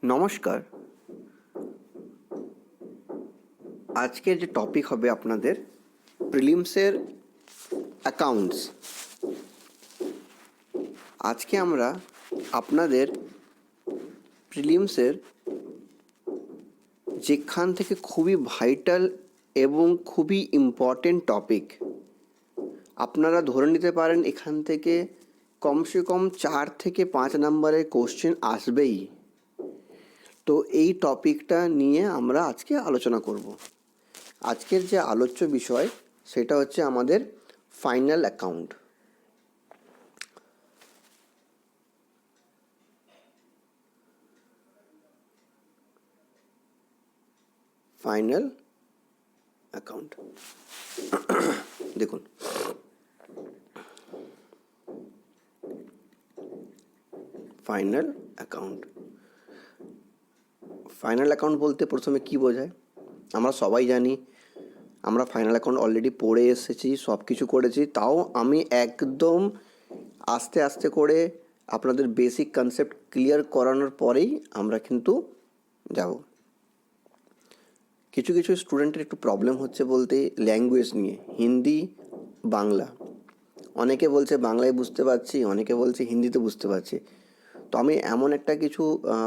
নমস্কার। আজকের যে টপিক হবে আপনাদের প্রিলিমসের অ্যাকাউন্টস। আজকে আমরা আপনাদের প্রিলিমসের যেখান থেকে খুবই ভাইটাল এবং খুবই ইম্পর্টেন্ট টপিক, আপনারা ধরে নিতে পারেন এখান থেকে কমসে কম 4 থেকে 5 নম্বরের কোশ্চেন আসবেই। তো এই টপিকটা নিয়ে আমরা আজকে আলোচনা করব। আজকের যে আলোচ্য বিষয় সেটা হচ্ছে আমাদের ফাইনাল অ্যাকাউন্ট। ফাইনাল অ্যাকাউন্ট দেখুন, ফাইনাল অ্যাকাউন্ট ফাইনাল অ্যাকাউন্ট বলতে প্রথমে কি বোঝায় আমরা সবাই জানি। আমরা ফাইনাল অ্যাকাউন্ট অলরেডি পড়ে এসেছি, সব কিছু করেছি। তাও আমি একদম আস্তে আস্তে করে আপনাদের বেসিক কনসেপ্ট ক্লিয়ার করানোর পরেই আমরা কিন্তু যাব। কিছু কিছু স্টুডেন্টের একটু প্রবলেম হচ্ছে বলতে ল্যাঙ্গুয়েজ নিয়ে, হিন্দি বাংলা। অনেকে বলছে বাংলায় বুঝতে পারছি, অনেকে বলছে হিন্দিতে বুঝতে পারছি। তো আমি এমন একটা কিছু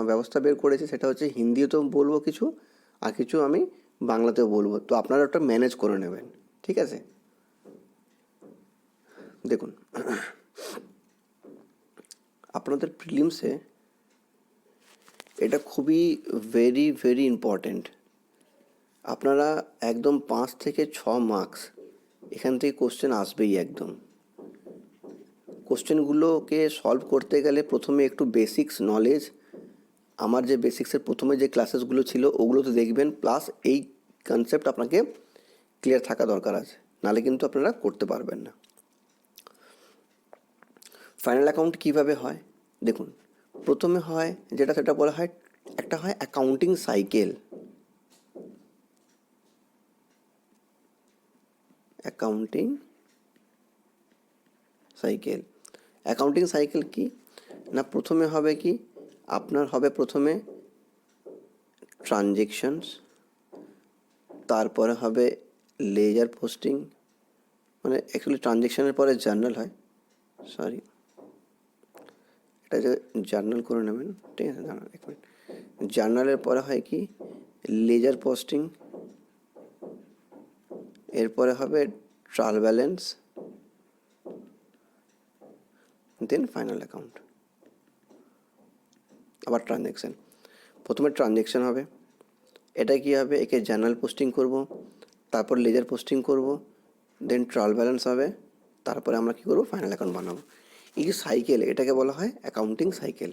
ব্যবস্থা বের করেছি, সেটা হচ্ছে হিন্দিতেও বলবো কিছু, আর কিছু আমি বাংলাতেও বলবো। তো আপনারা ওটা ম্যানেজ করে নেবেন, ঠিক আছে? দেখুন, আপনাদের প্রিলিমসে এটা খুবই ভেরি ভেরি ইম্পর্ট্যান্ট। আপনারা একদম 5 থেকে 6 মার্কস এখান থেকে কোশ্চেন আসবেই। একদম কোশ্চেনগুলোকে সলভ করতে গেলে প্রথমে একটু বেসিক্স নলেজ, আমার যে বেসিক্সের প্রথমে যে ক্লাসেসগুলো ছিল ওগুলো তো দেখবেন, প্লাস এই কনসেপ্ট আপনাকে ক্লিয়ার থাকা দরকার আছে, নাহলে কিন্তু আপনারা করতে পারবেন না। ফাইনাল অ্যাকাউন্ট কীভাবে হয় দেখুন, প্রথমে হয় যেটা সেটা বলা হয়, একটা হয় accounting cycle. Accounting cycle accounting cycle কি না, প্রথমে হবে কি আপনার হবে প্রথমে ট্রানজেকশনস, তারপরে হবে লেজার পোস্টিং, মানে অ্যাকচুয়ালি ট্রানজেকশনের পরে জার্নাল হয়, সরি এটা যে জার্নাল করে নেবেন, ঠিক আছে? দাঁড়ান এক মিনিট। জার্নালের পরে হয় কি লেজার পোস্টিং, এরপরে হবে trial balance, then final account, আবার ট্রানজ্যাকশান। প্রথমে ট্রানজ্যাকশান হবে, এটা কি হবে, একে জার্নাল পোস্টিং করব, তারপর লেজার পোস্টিং করব, দেন ট্রায়াল ব্যালেন্স হবে, তারপরে আমরা কী করবো, ফাইনাল অ্যাকাউন্ট বানাবো। এই যে সাইকেল, এটাকে বলা হয় অ্যাকাউন্টিং সাইকেল।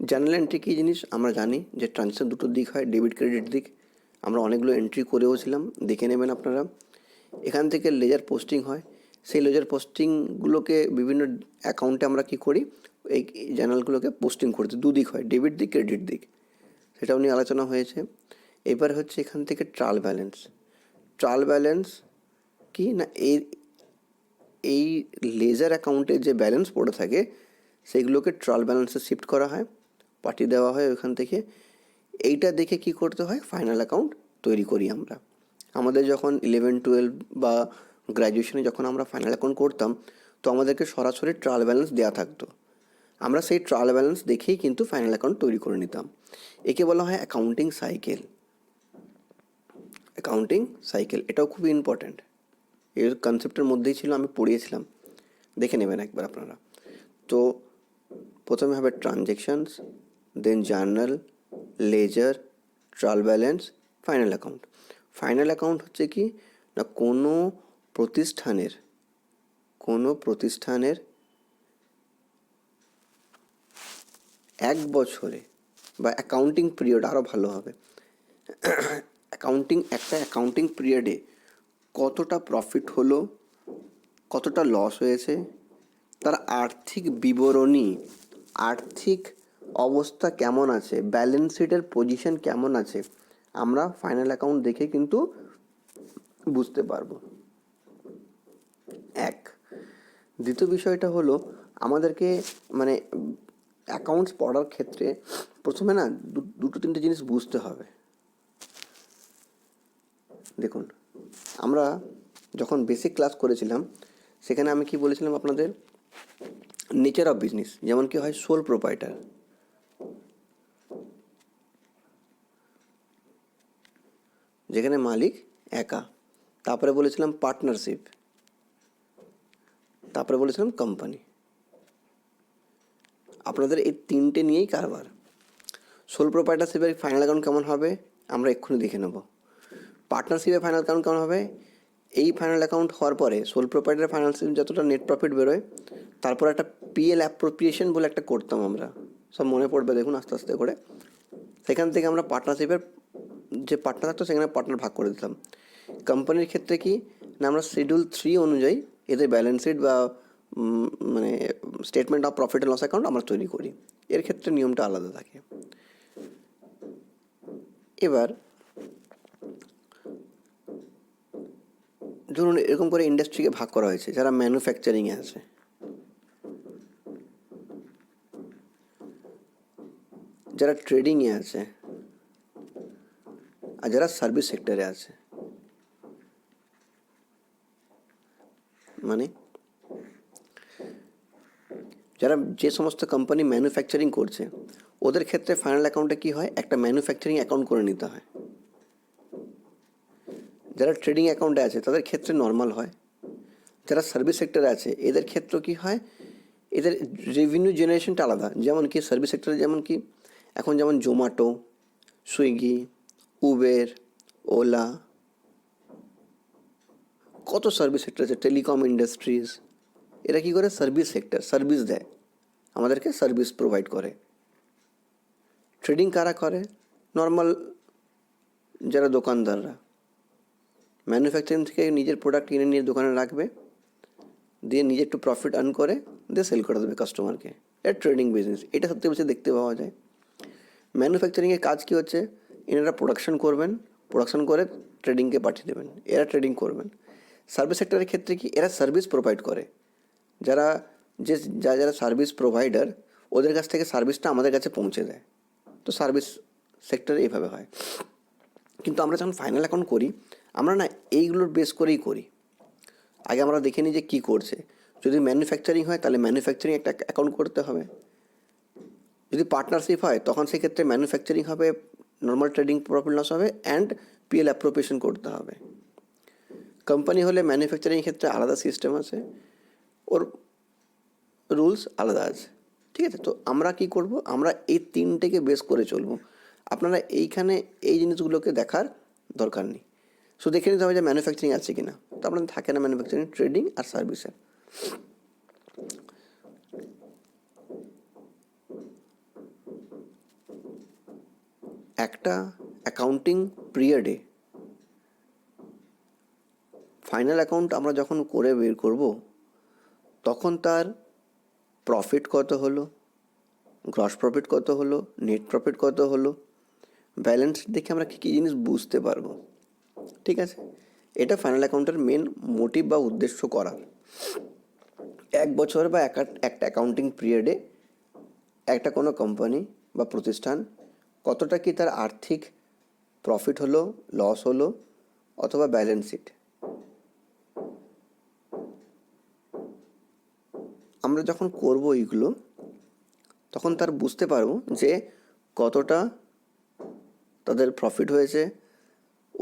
জার্নাল এন্ট্রি কী জিনিস আমরা জানি, যে ট্রানজ্যাকশান দুটো দিক হয়, ডেবিট ক্রেডিট দিক। আমরা অনেকগুলো এন্ট্রি করেও ছিলাম, দেখে নেবেন আপনারা। এখান থেকে লেজার পোস্টিং হয়, সেই লেজার পোস্টিংগুলোকে বিভিন্ন অ্যাকাউন্টে আমরা কী করি, এই জার্নালগুলোকে পোস্টিং করতে দুদিক হয়, ডেবিট দিক ক্রেডিট দিক, সেটাও নিয়ে আলোচনা হয়েছে। এবার হচ্ছে এখান থেকে ট্রায়াল ব্যালেন্স। ট্রায়াল ব্যালেন্স কি না, এই লেজার অ্যাকাউন্টে যে ব্যালেন্স পড়ে থাকে সেইগুলোকে ট্রায়াল ব্যালেন্সে শিফট করা হয়, পাঠিয়ে দেওয়া হয় ওখান থেকে। এইটা দেখে কি করতে হয়, ফাইনাল অ্যাকাউন্ট তৈরি করি আমরা। আমাদের যখন 11-12 বা গ্র্যাজুয়েশনে যখন আমরা ফাইনাল অ্যাকাউন্ট করতাম, তো আমাদেরকে সরাসরি ট্রায়াল ব্যালেন্স দেওয়া থাকতো। আমরা সেই ট্রায়াল ব্যালেন্স দেখেই কিন্তু ফাইনাল অ্যাকাউন্ট তৈরি করে নিতাম। একে বলা হয় অ্যাকাউন্টিং সাইকেল। অ্যাকাউন্টিং সাইকেল এটাও খুবই ইম্পর্ট্যান্ট, এর কনসেপ্টের মধ্যেই ছিল, আমি পড়িয়েছিলাম, দেখে নেবেন একবার আপনারা। তো প্রথমে হবে transactions, then journal, ledger, trial balance, final account. Final account হচ্ছে কি না, কোনো প্রতিষ্ঠানের 1 বছরে বা অ্যাকাউন্টিং পিরিয়ড, আরও ভালো হবে, একটা অ্যাকাউন্টিং পিরিয়ডে কতটা প্রফিট হলো, কতটা লস হয়েছে, তার আর্থিক বিবরণী, আর্থিক অবস্থা কেমন আছে, ব্যালেন্স শিটের পজিশন কেমন আছে, আমরা ফাইনাল অ্যাকাউন্ট দেখে কিন্তু বুঝতে পারবো। দ্বিতীয় বিষয়টা হলো আমাদেরকে মানে অ্যাকাউন্টস পড়ার ক্ষেত্রে প্রথমে না দুটো তিনটে জিনিস বুঝতে হবে। দেখুন, আমরা যখন বেসিক ক্লাস করেছিলাম সেখানে আমি কি বলেছিলাম আপনাদের, নেচার অফ বিজনেস, যেমন কি হয় সোল প্রোপাইটার, যেখানে মালিক একা। তারপরে বলেছিলাম পার্টনারশিপ, তারপরে বলেছিলাম কোম্পানি। আপনাদের এই তিনটে নিয়েই কারবার। সোল প্রোপাইটারশিপের ফাইনাল অ্যাকাউন্ট কেমন হবে আমরা এক্ষুনি দেখে নেব। পার্টনারশিপের ফাইনাল অ্যাকাউন্ট কেমন হবে, এই ফাইনাল অ্যাকাউন্ট হওয়ার পরে সোল প্রোপাইটার ফাইনান্সিয়াল যতটা নেট প্রফিট বেরোয়, তারপর একটা পিএল অ্যাপ্রোপ্রিয়েশন বলে একটা করতাম আমরা, সব মনে পড়বে দেখুন আস্তে আস্তে করে। সেখান থেকে আমরা পার্টনারশিপের যে পার্টনার থাকতো সেখানে পার্টনার ভাগ করে দিতাম। কোম্পানির ক্ষেত্রে কি না, আমরা শিডিউল 3 অনুযায়ী এদের ব্যালেন্স শিট বা মানে statement of profit and loss account আমরা তৈরি করি। এর ক্ষেত্রে নিয়মটা আলাদা থাকে। এবার ধরুন এরকম করে ইন্ডাস্ট্রিকে ভাগ করা হয়েছে, যারা ম্যানুফ্যাকচারিংয়ে আছে, যারা ট্রেডিংয়ে আছে, আর যারা সার্ভিস সেক্টরে আছে। মানে যারা যে সমস্ত কোম্পানি ম্যানুফ্যাকচারিং করছে ওদের ক্ষেত্রে ফাইনাল অ্যাকাউন্টে কী হয়, একটা ম্যানুফ্যাকচারিং অ্যাকাউন্ট করে নিতে হয়। যারা ট্রেডিং অ্যাকাউন্টে আছে তাদের ক্ষেত্রে নর্মাল হয়। যারা সার্ভিস সেক্টরে আছে এদের ক্ষেত্রে কী হয়, এদের রেভিনিউ জেনারেশনটা আলাদা। যেমন কি সার্ভিস সেক্টরে যেমন কি এখন যেমন জোম্যাটো, সুইগি, উবের, ওলা, কত সার্ভিস সেক্টর আছে, টেলিকম ইন্ডাস্ট্রিজ, এরা কী করে সার্ভিস সেক্টর, সার্ভিস দেয়, আমাদেরকে সার্ভিস প্রোভাইড করে। ট্রেডিং কারা করে, নর্মাল যারা দোকানদাররা ম্যানুফ্যাকচারিং থেকে নিজের প্রোডাক্ট কিনে নিয়ে দোকানে রাখবে, দিয়ে নিজে একটু প্রফিট আর্ন করে দিয়ে সেল করে দেবে কাস্টমারকে। এটা ট্রেডিং বিজনেস, এটা সবথেকে বেশি দেখতে পাওয়া যায়। ম্যানুফ্যাকচারিংয়ের কাজ কী হচ্ছে, এনারা প্রোডাকশন করবেন, প্রোডাকশন করে ট্রেডিংকে পাঠিয়ে দেবেন, এরা ট্রেডিং করবেন। সার্ভিস সেক্টরের ক্ষেত্রে কি, এরা সার্ভিস প্রোভাইড করে। যারা যারা সার্ভিস প্রোভাইডার ওদের কাছ থেকে সার্ভিসটা আমাদের কাছে পৌঁছে দেয়। তো সার্ভিস সেক্টরে এইভাবে হয়। কিন্তু আমরা যখন ফাইনাল অ্যাকাউন্ট করি আমরা না এইগুলোর বেস করেই করি। আগে আমরা দেখে নিই যে কী করছে। যদি ম্যানুফ্যাকচারিং হয় তাহলে ম্যানুফ্যাকচারিং একটা অ্যাকাউন্ট করতে হবে। যদি পার্টনারশিপ হয় তখন সেক্ষেত্রে ম্যানুফ্যাকচারিং হবে, নর্মাল ট্রেডিং প্রফিট লস হবে, অ্যান্ড পিএল অ্যাপ্রোপ্রিয়েশন করতে হবে। কোম্পানি হলে ম্যানুফ্যাকচারিং ক্ষেত্রে আলাদা সিস্টেম আছে, ওর রুলস আলাদা আছে। ঠিক আছে, তো আমরা কি করব, আমরা এই তিনটেকে বেস করে চলবো। আপনারা এইখানে এই জিনিসগুলোকে দেখার দরকার নেই, শুধু দেখে নিতে হবে যে ম্যানুফ্যাকচারিং আছে কি না। তো আপনাদের থাকে না ম্যানুফ্যাকচারিং, ট্রেডিং আর সার্ভিসের। একটা অ্যাকাউন্টিং পিরিয়ডে ফাইনাল অ্যাকাউন্ট আমরা যখন করে বের করব তখন তার প্রফিট কত হলো, গ্রস প্রফিট কত হলো, নেট প্রফিট কত হলো, ব্যালেন্স দেখে আমরা কী কী জিনিস বুঝতে পারবো। ঠিক আছে, এটা ফাইনাল অ্যাকাউন্টের মেন মোটিভ বা উদ্দেশ্য করার। এক বছর বা একটা অ্যাকাউন্টিং পিরিয়ডে একটা কোনো কোম্পানি বা প্রতিষ্ঠান কতটা কি তার আর্থিক প্রফিট হলো, লস হলো, অথবা ব্যালেন্স শিট, আমরা যখন করব এইগুলো তখন তার বুঝতে পারবো যে কতটা তাদের প্রফিট হয়েছে,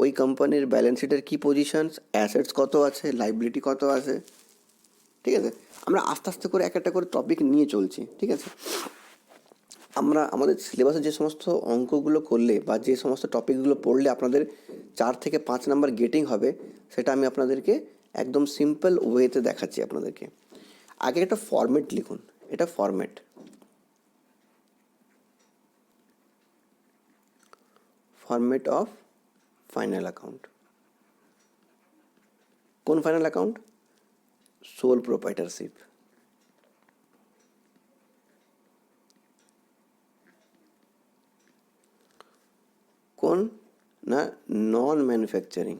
ওই কোম্পানির ব্যালেন্স শিটের কী পজিশনস, অ্যাসেটস কত আছে, লাইবিলিটি কত আছে। ঠিক আছে, আমরা আস্তে আস্তে করে এক একটা করে টপিক নিয়ে চলছি। ঠিক আছে, আমরা আমাদের সিলেবাসে যে সমস্ত অঙ্কগুলো করলে বা যে সমস্ত টপিকগুলো পড়লে আপনাদের 4 থেকে 5 নাম্বার গেটিং হবে সেটা আমি আপনাদেরকে একদম সিম্পল ওয়েতে দেখাচ্ছি আপনাদেরকে। আগে একটা ফরম্যাট লিখুন, এটা ফরম্যাট অফ ফাইনাল অ্যাকাউন্ট। কোন ফাইনাল অ্যাকাউন্ট, সোল প্রোপাইটারশিপ। কোন না, নন ম্যানুফ্যাকচারিং,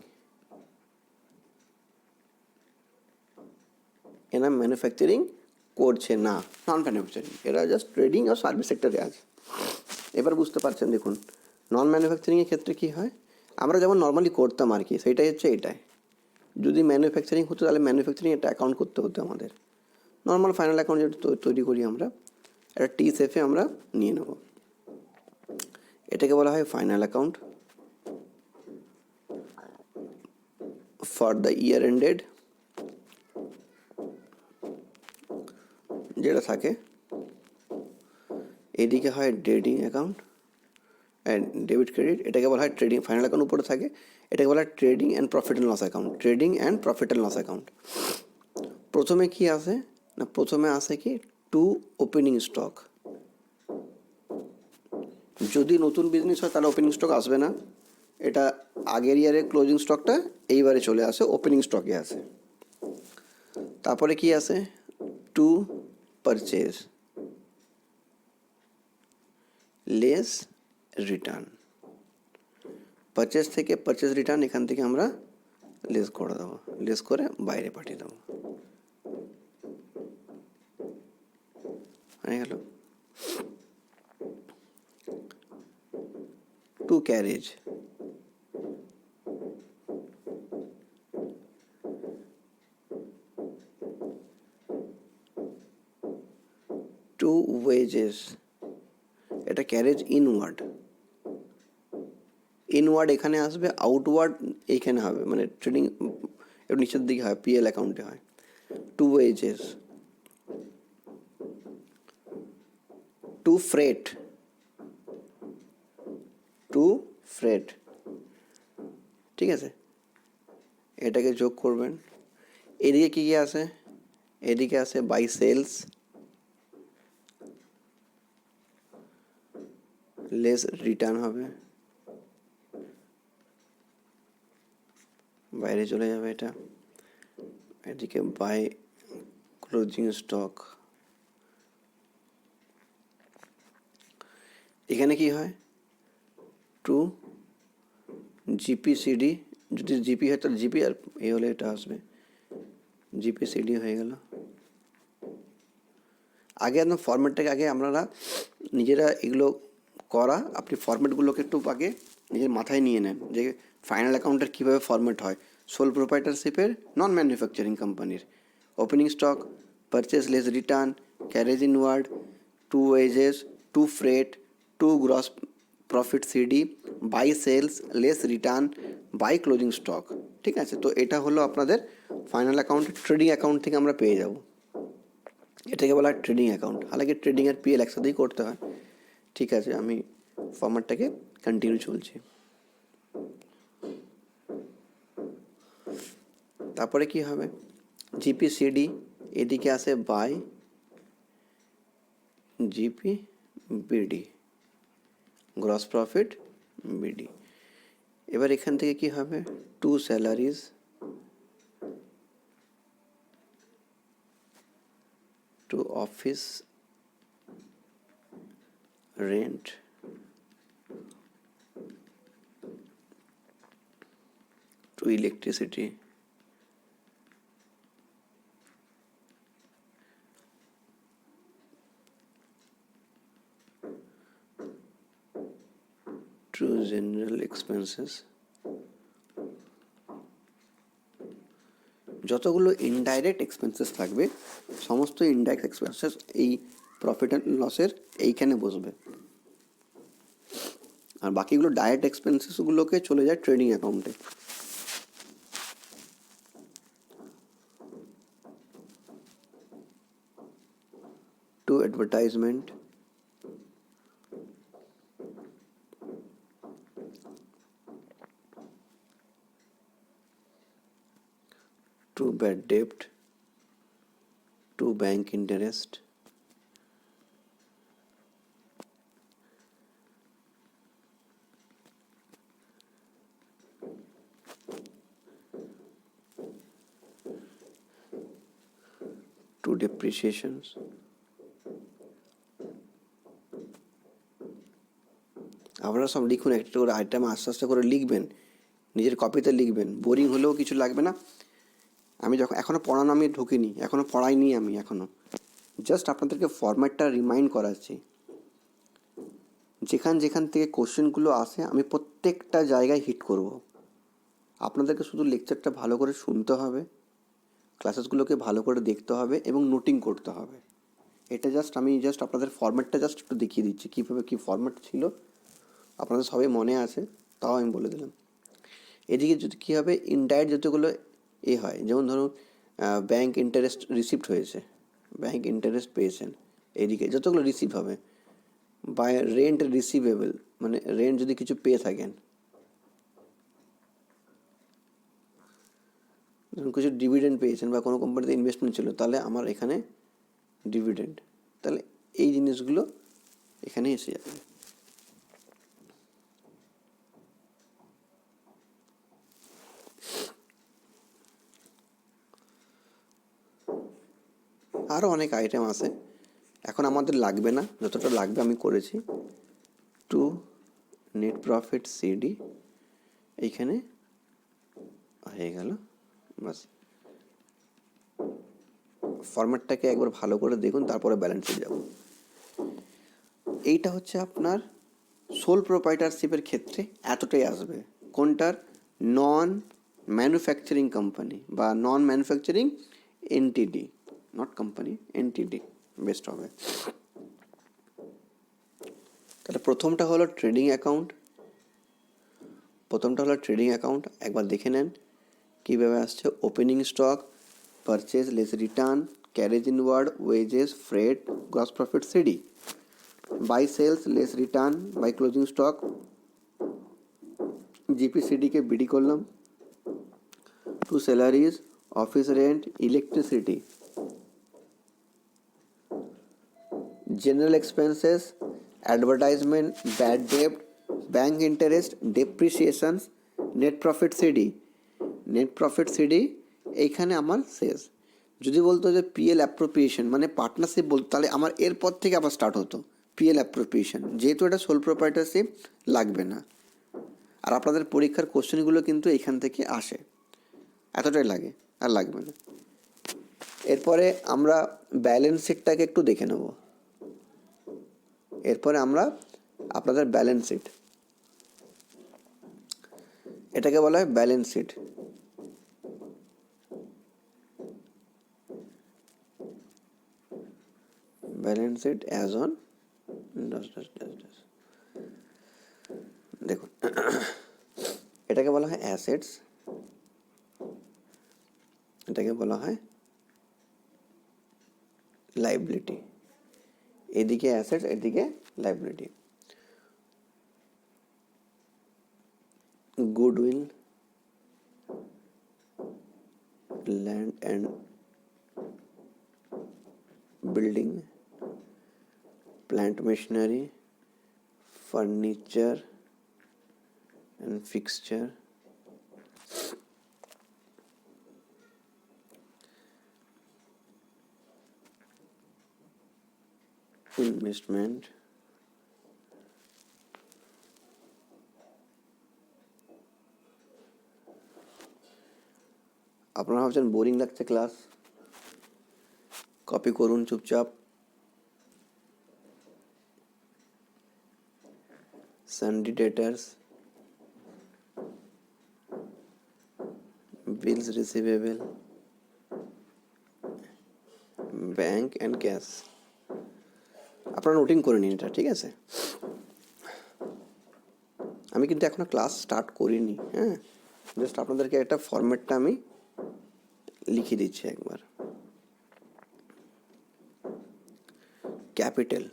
এনা ম্যানুফ্যাকচারিং করছে না, নন ম্যানুফ্যাকচারিং, এরা জাস্ট ট্রেডিং আর সার্ভিস সেক্টরে আছে। এবার বুঝতে পারছেন, দেখুন নন ম্যানুফ্যাকচারিংয়ের ক্ষেত্রে কী হয়, আমরা যেমন নর্মালি করতাম আর কি, সেইটাই হচ্ছে এটাই। যদি ম্যানুফ্যাকচারিং হতো তাহলে ম্যানুফ্যাকচারিং একটা অ্যাকাউন্ট করতে হতো আমাদের, নর্মাল ফাইনাল অ্যাকাউন্ট যেটা তৈরি করি আমরা, একটা টি-সেফে আমরা নিয়ে নেব। এটাকে বলা হয় final account for the year ended, যেটা থাকে। এদিকে হয় trading account and debit credit, এটাকে বলা হয় ট্রেডিং। ফাইনাল অ্যাকাউন্ট উপরে থাকে, এটাকে বলা হয় trading and profit and loss account. Trading and profit and loss account প্রথমে কি আসে না, প্রথমে আসে কি টু ওপেনিং স্টক। যদি নতুন বিজনেস হয় তাহলে ওপেনিং স্টক আসবে না, এটা আগের ইয়ারের ক্লোজিং স্টকটা এইবারে চলে আসে, ওপেনিং স্টকে আসে। তারপরে কি আসে, two purchase less return. Purchase থেকে পারচেজ রিটার্ন এখান থেকে আমরা লেস করে দেবো, লেস করে বাইরে পাঠিয়ে দেবো, হয়ে গেল। টু ক্যারেজ টু ওয়েজেস, এটা ক্যারেজ ইনওয়ার্ড। ইনওয়ার্ড এখানে আসবে, আউটওয়ার্ড এইখানে হবে, মানে ট্রেডিং একটু নিচের দিকে হয়, পিএল অ্যাকাউন্টে হয়। To wages, to freight, to freight, ঠিক আছে, এটাকে যোগ করবেন। এদিকে কী কী আসে, এদিকে আসে বাই সেলস লেস রিটার্ন হবে, বাইরে চলে যাবে এটা। এদিকে বাই ক্লোজিং স্টক, এখানে কি হয় টু জিপিসিডি, যদি জিপি হয় তাহলে জিপি, আর এ হলে এটা আসবে জিপিসিডি হয়ে গেল। আগে একদম ফরম্যাটটাকে আগে আপনারা নিজেরা এগুলো করা, আপনি ফরম্যাটগুলোকে একটু আগে নিজের মাথায় নিয়ে নেন যে ফাইনাল অ্যাকাউন্টের কীভাবে ফরম্যাট হয়। সোল প্রোপ্রাইটারশিপের, নন ম্যানুফ্যাকচারিং কোম্পানির opening stock, purchase less return, carriage inward, to wages, to freight, to gross profit CD, by sales less return, by closing stock. ঠিক আছে, তো এটা হলো আপনাদের ফাইনাল অ্যাকাউন্ট। ট্রেডিং অ্যাকাউন্ট থেকে আমরা পেয়ে যাব, এটাকে বলা হয় ট্রেডিং অ্যাকাউন্ট। হালাকি ট্রেডিং আর পিএল একসাথেই করতে হয়। ঠিক আছে, আমি ফরম্যাটটাকে কন্টিনিউ চলছি। তারপরে কি হবে, জিপিসিডি, এদিকে আসে by GP BD, gross profit BD. এবার এখান থেকে কি হবে, to salaries to office rent to electricity, to general expenses. যতগুলো ইনডাইরেক্ট এক্সপেন্সেস থাকবে সমস্ত ইনডাইরেক্ট এক্সপেন্সেস এই প্রফিট অ্যান্ড লসের এইখানে বসবে, আর বাকিগুলো ডাইরেক্ট এক্সপেন্সেসগুলোকে চলে যায় ট্রেডিং অ্যাকাউন্টে। টু অ্যাডভার্টাইজমেন্ট, টু ব্যাড ডেপ্ট, to bank interest, to depreciations, আপনারা সব লিখুন, একটা করে আইটেম আস্তে আস্তে করে লিখবেন, নিজের কপিতে লিখবেন, বোরিং হলেও কিছু লাগবে না। আমি যখন এখনও পড়ানো আমি ঢুকিনি, এখনও পড়াইনি আমি এখনও, জাস্ট আপনাদেরকে ফরম্যাটটা রিমাইন্ড করাচ্ছি। যেখান থেকে কোশ্চেনগুলো আসে আমি প্রত্যেকটা জায়গায় হিট করব। আপনাদেরকে শুধু লেকচারটা ভালো করে শুনতে হবে, ক্লাসেসগুলোকে ভালো করে দেখতে হবে এবং নোটিং করতে হবে। এটা আমি আপনাদের ফরম্যাটটা একটু দেখিয়ে দিচ্ছি, কীভাবে কী ফরম্যাট ছিল আপনাদের সবাই মনে আছে, তাও আমি বলে দিলাম। এদিকে যদি কী হবে, ইনডাইরেক্ট যতগুলো হয়, যেমন ধরুন ব্যাঙ্ক ইন্টারেস্ট রিসিপ্ট হয়েছে, ব্যাঙ্ক ইন্টারেস্ট পেয়েছেন, এদিকে যতগুলো রিসিভ হবে, বাই রেন্ট রিসিভেবল মানে রেন্ট যদি কিছু পেয়ে থাকেন, ধরুন কিছু ডিভিডেন্ড পেয়েছেন বা কোনো কোম্পানিতে ইনভেস্টমেন্ট ছিল, তাহলে আমার এখানে ডিভিডেন্ড, তাহলে এই জিনিসগুলো এখানে এসে যাবে। আরও অনেক আইটেম আছে, এখন আমাদের লাগবে না, যতটা লাগবে আমি করেছি। টু নেট প্রফিট সিডি এইখানে হয়ে গেল, বাস। ফরম্যাটটাকে একবার ভালো করে দেখুন, তারপরে ব্যালেন্সে যাব। এইটা হচ্ছে আপনার সোল প্রোপ্রাইটারশিপের ক্ষেত্রে এতটাই আসবে। কোনটার? নন ম্যানুফ্যাকচারিং কোম্পানি বা নন ম্যানুফ্যাকচারিং এনটিডি, নট কোম্পানি, এনটিডি বেস্ট হবে। তাহলে প্রথমটা হলো ট্রেডিং অ্যাকাউন্ট। একবার দেখে নেন কীভাবে আসছে। Opening stock, purchase less return, carriage inward, wages, freight, gross profit CD, by sales less return by closing stock, জিপিসিডিকে বিডি করলাম, to salaries, office rent, electricity, general expenses, advertisement, bad debt, bank interest, depreciations, net profit CD এইখানে আমার শেষ। যদি বলতো যে PL appropriation মানে partnership বলতো, তাহলে আমার এরপর থেকে আবার স্টার্ট হতো পিএল অ্যাপ্রোপ্রিয়েশন, যেহেতু এটা সোল প্রোপ্রাইটারশিপ লাগবে না। আর আপনাদের পরীক্ষার কোশ্চেনগুলো কিন্তু এইখান থেকে আসে, এতটাই লাগে, আর লাগবে না। এরপরে আমরা ব্যালেন্স শিটটাকে একটু দেখে নেব। এরপরে আমরা আপনাদের ব্যালেন্স শিট, এটাকে বলা হয় balance sheet. Balance sheet as on দেখুন, এটাকে বলা হয় অ্যাসেটস, এটাকে বলা হয় লাইবিলিটি। এদিকে অ্যাসেটস, এদিকে liability. Goodwill, land and building, plant machinery, furniture and fixture, investment, আপনারা ভাবছেন বোরিং লাগছে ক্লাস, কপি করুন চুপচাপ। সানডি ডেটার্স, বিলস রিসিভেবল, ব্যাংক অ্যান্ড ক্যাশ। আপনারা নোটিং করে নিন এটা, ঠিক আছে? আমি কিন্তু এখনো ক্লাস স্টার্ট করিনি, হ্যাঁ, জাস্ট আপনাদেরকে একটা ফরম্যাটটা আমি লিখে দিচ্ছি একবার। ক্যাপিটাল,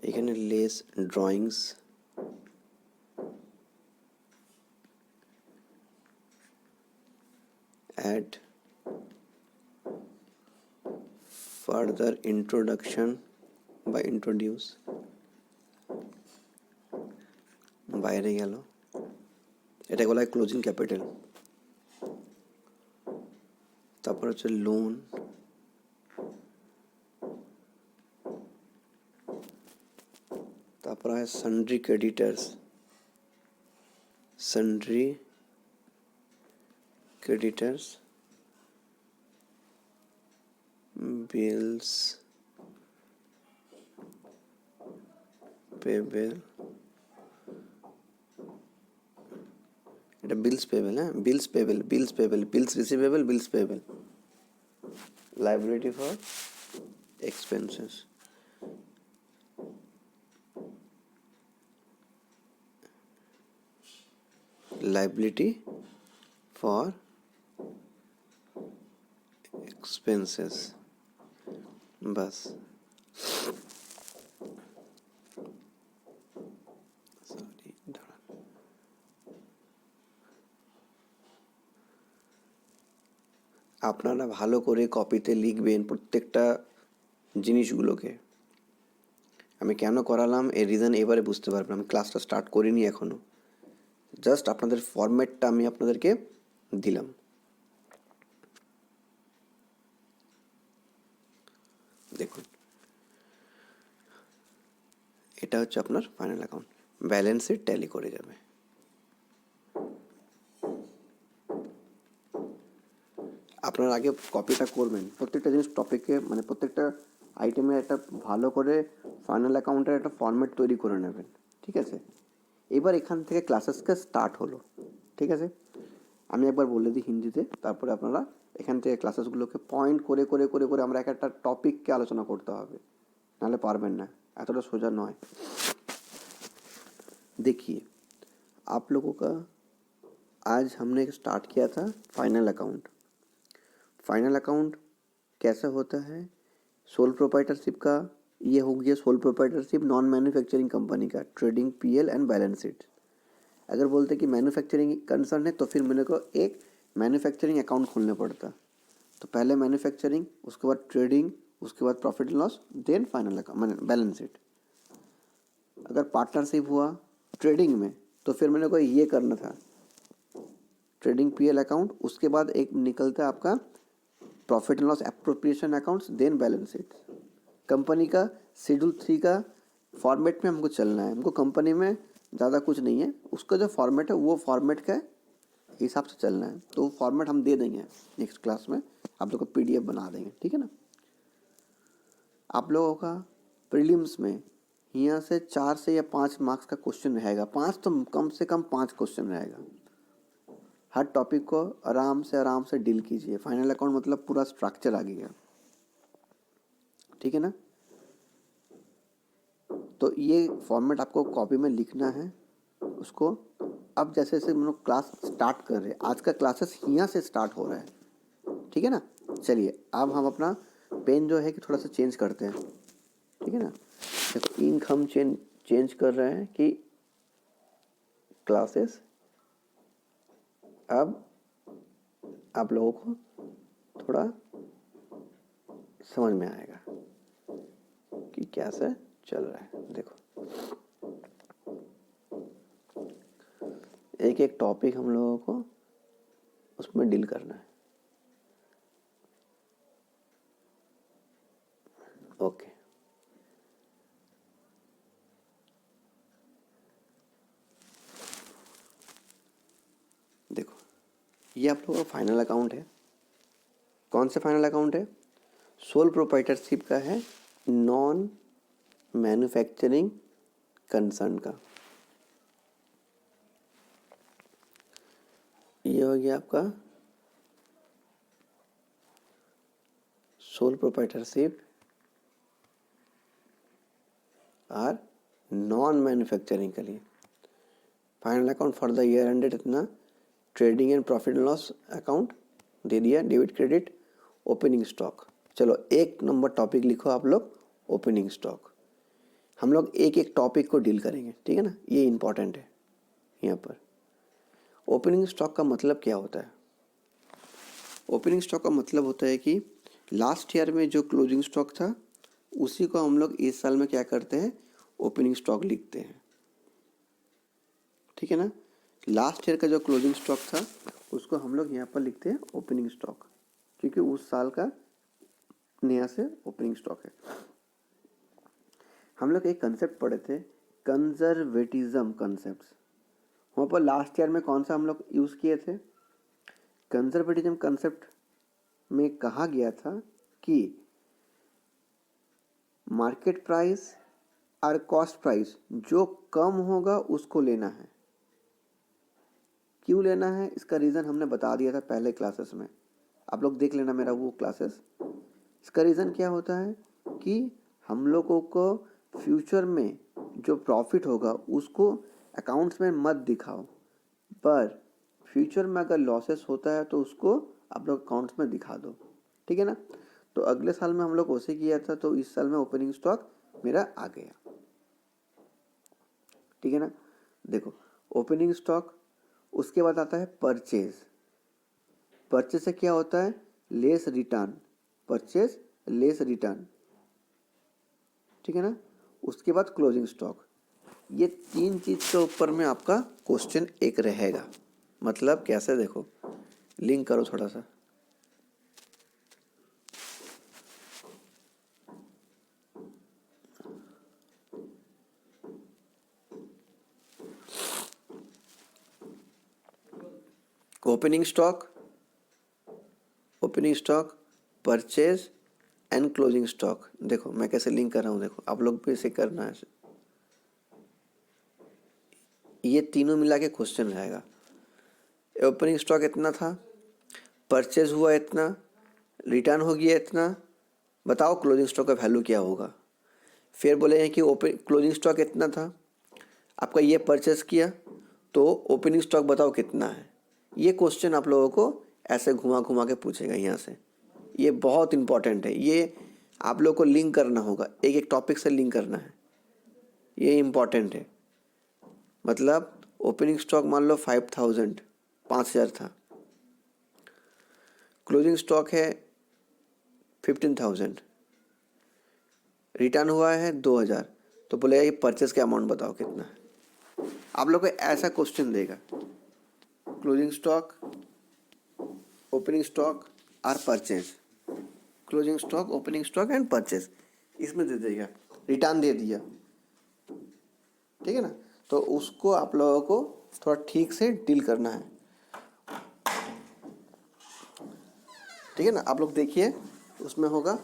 এখানে less drawings, add further introduction বা ইন্ট্রোডিউস, বাইরে গেল, এটা বলা হয় ক্লোজিং ক্যাপিটাল। তারপর হচ্ছে লোন, তারপর হয় সান্ড্রি ক্রেডিটার্স, बिल्स পেবেল, এটা বিলস পেবেল, হ্যাঁ bills payable, bills receivable, bills payable, liability for expenses, liability for expenses, বাস। সরি দাঁড়ান, আপনারা ভালো করে কপিতে লিখবেন প্রত্যেকটা জিনিসগুলোকে। আমি কেন করালাম এর রিজন এবারে বুঝতে পারবেন। আমি ক্লাসটা স্টার্ট করিনি এখনও, জাস্ট আপনাদের ফরম্যাটটা আমি আপনাদেরকে দিলাম। দেখুন, এটা হচ্ছে আপনার final account, balance sheet tally করে যাবে। আপনারা আগে কপিটা করবেন, প্রত্যেকটা জিনিস টপিকে মানে প্রত্যেকটা আইটেমে একটা ভালো করে ফাইনাল অ্যাকাউন্টের একটা ফরম্যাট তৈরি করে নেবেন, ঠিক আছে? এবার এখান থেকে ক্লাসেসকে স্টার্ট হলো, ঠিক আছে? আমি একবার বলে দিই হিন্দিতে, তারপরে আপনারা এখান থেকে ক্লাসেসগুলোকে পয়েন্ট করে করে করে করে আমরা একটা टॉपिक आलोचना करते হবে, নাহলে পারবেন না, এতটা সোজা নয়। देखिए आप लोगों का आज हमने स्टार्ट किया था फाइनल अकाउंट। फाइनल अकाउंट कैसा होता है? सोल प्रोप्राइटरशिप का ये हो गया, sole proprietorship non manufacturing company का trading PL and balance sheet. अगर बोलते कि मैन्युफैक्चरिंग कंसर्न है तो फिर मेरे को एक मैन्युफैक्चरिंग अकाउंट खोलना पड़ता। तो पहले मैन्युफैक्चरिंग, उसके बाद ट्रेडिंग, उसके बाद profit and loss, then final account मैंने बैलेंस शीट। अगर पार्टनरशिप हुआ ट्रेडिंग में तो फिर मेरे को ये करना था, ट्रेडिंग पीएल अकाउंट, उसके बाद एक निकलता है आपका profit and loss appropriation accounts, then balance sheet. Company का शेड्यूल 3 का फॉर्मेट में हमको चलना है। हमको कंपनी में ज़्यादा कुछ नहीं है, उसका जो फॉर्मेट है वो फॉर्मेट का हिसाब से चलना है। तो वो फॉर्मेट हम दे देंगे नेक्स्ट क्लास में, आप लोग को पीडीएफ बना देंगे, ठीक है ना? आप लोगों का प्रीलिम्स में यहाँ से 4 से या 5 मार्क्स का क्वेश्चन रहेगा, 5 तो कम से कम 5 क्वेश्चन रहेगा। हर टॉपिक को आराम से डील कीजिए। फाइनल अकाउंट मतलब पूरा स्ट्रक्चर आ गया, ठीक है ना? तो ये फॉर्मेट आपको कॉपी में लिखना है उसको। अब जैसे जैसे हम लोग क्लास स्टार्ट कर रहे हैं, आज का क्लासेस यहाँ से स्टार्ट हो रहा है, ठीक है ना? चलिए अब हम अपना पेन जो है कि थोड़ा सा चेंज करते हैं, ठीक है ना? देखो इंक हम चेंज कर रहे हैं कि क्लासेस अब आप लोगों को थोड़ा समझ में आएगा कि कैसे चल रहा है। देखो एक एक टॉपिक हम लोगों को उसमें डील करना है, ओके। देखो ये आप लोगों का फाइनल अकाउंट है। कौन सा फाइनल अकाउंट है? सोल प्रोप्राइटरशिप का है, नॉन मैन्युफैक्चरिंग कंसर्न का। ये हो गया आपका सोल प्रोप्राइटरशिप और नॉन मैन्युफैक्चरिंग के लिए। Final account for the year ended इतना, trading and profit and loss account दे दिया, डेबिट क्रेडिट, ओपनिंग स्टॉक। चलो एक नंबर टॉपिक लिखो आप लोग, ओपनिंग स्टॉक। हम लोग एक एक टॉपिक को डील करेंगे, ठीक है ना? ये इंपॉर्टेंट है। यहाँ पर ओपनिंग स्टॉक का मतलब क्या होता है? ओपनिंग स्टॉक का मतलब होता है कि लास्ट ईयर में जो क्लोजिंग स्टॉक था उसी को हम लोग इस साल में क्या करते हैं, ओपनिंग स्टॉक लिखते हैं, ठीक है ना? लास्ट ईयर का जो क्लोजिंग स्टॉक था उसको हम लोग यहाँ पर लिखते हैं ओपनिंग स्टॉक, क्योंकि उस साल का नया से ओपनिंग स्टॉक है। हम लोग एक कंसेप्ट पढ़े थे, कंजर्वेटिज्म कंसेप्ट। वहाँ पर लास्ट ईयर में कौन सा हम लोग यूज़ किए थे? कंजर्वेटिज्म कंसेप्ट में कहा गया था कि मार्केट प्राइस और कॉस्ट प्राइस जो कम होगा उसको लेना है। क्यों लेना है इसका रीज़न हमने बता दिया था पहले क्लासेस में, आप लोग देख लेना मेरा वो क्लासेस। इसका रीज़न क्या होता है कि हम लोगों को फ्यूचर में जो प्रॉफिट होगा उसको अकाउंट्स में मत दिखाओ, पर फ्यूचर में अगर लॉसेस होता है तो उसको आप लोग अकाउंट्स में दिखा दो, ठीक है ना। तो अगले साल में हम लोग वैसे किया था, तो इस साल में ओपनिंग स्टॉक मेरा आ गया, ठीक है ना। देखो ओपनिंग स्टॉक, उसके बाद आता है परचेज। परचेज से क्या होता है, less return, purchase less return, ठीक है ना। उसके बाद क्लोजिंग स्टॉक। ये तीन चीज़ के ऊपर में आपका क्वेश्चन एक रहेगा। मतलब कैसे, देखो लिंक करो थोड़ा सा। Opening stock, opening stock, purchase and closing stock. देखो मैं कैसे लिंक कर रहा हूँ, देखो आप लोग भी इसे करना है। ये तीनों मिला के क्वेश्चन रहेगा। ओपनिंग स्टॉक इतना था, परचेज हुआ इतना, रिटर्न हो गया इतना, बताओ क्लोजिंग स्टॉक का वैल्यू क्या होगा। फिर बोले कि ओपन क्लोजिंग स्टॉक इतना था, आपका ये परचेज किया, तो ओपनिंग स्टॉक बताओ कितना है। ये क्वेश्चन आप लोगों को ऐसे घुमा घुमा के पूछेगा यहाँ से। ये बहुत इंपॉर्टेंट है, ये आप लोग को लिंक करना होगा, एक एक टॉपिक से लिंक करना है, ये इम्पॉर्टेंट है। मतलब ओपनिंग स्टॉक मान लो 5000, 5000 था, क्लोजिंग स्टॉक है 15000, रिटर्न हुआ है 2000, तो बोलेगा ये परचेज का अमाउंट बताओ कितना है। आप लोग को ऐसा क्वेश्चन देगा, क्लोजिंग स्टॉक, ओपनिंग स्टॉक और purchase, closing stock, opening stock and purchase, इसमें दे देगा, रिटर्न दे दिया, ठीक है ना। तो उसको आप लोगों को थोड़ा ठीक से डील करना है, ठीक है ना। आप लोग देखिए उसमें होगा,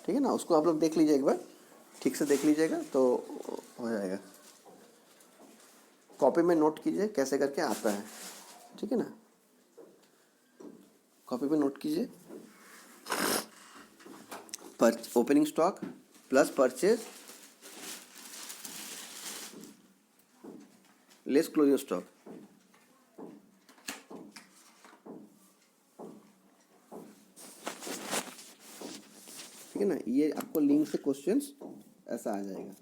ठीक है ना, उसको आप लोग देख लीजिए एक बार, ठीक से देख लीजिएगा तो हो जाएगा। कॉपी में नोट कीजिए कैसे करके आता है, ठीक है ना। कॉपी पे नोट कीजिए, पर opening stock plus purchase less closing stock, ठीक है ना। ये आपको लिंक से क्वेश्चंस ऐसा आ जाएगा।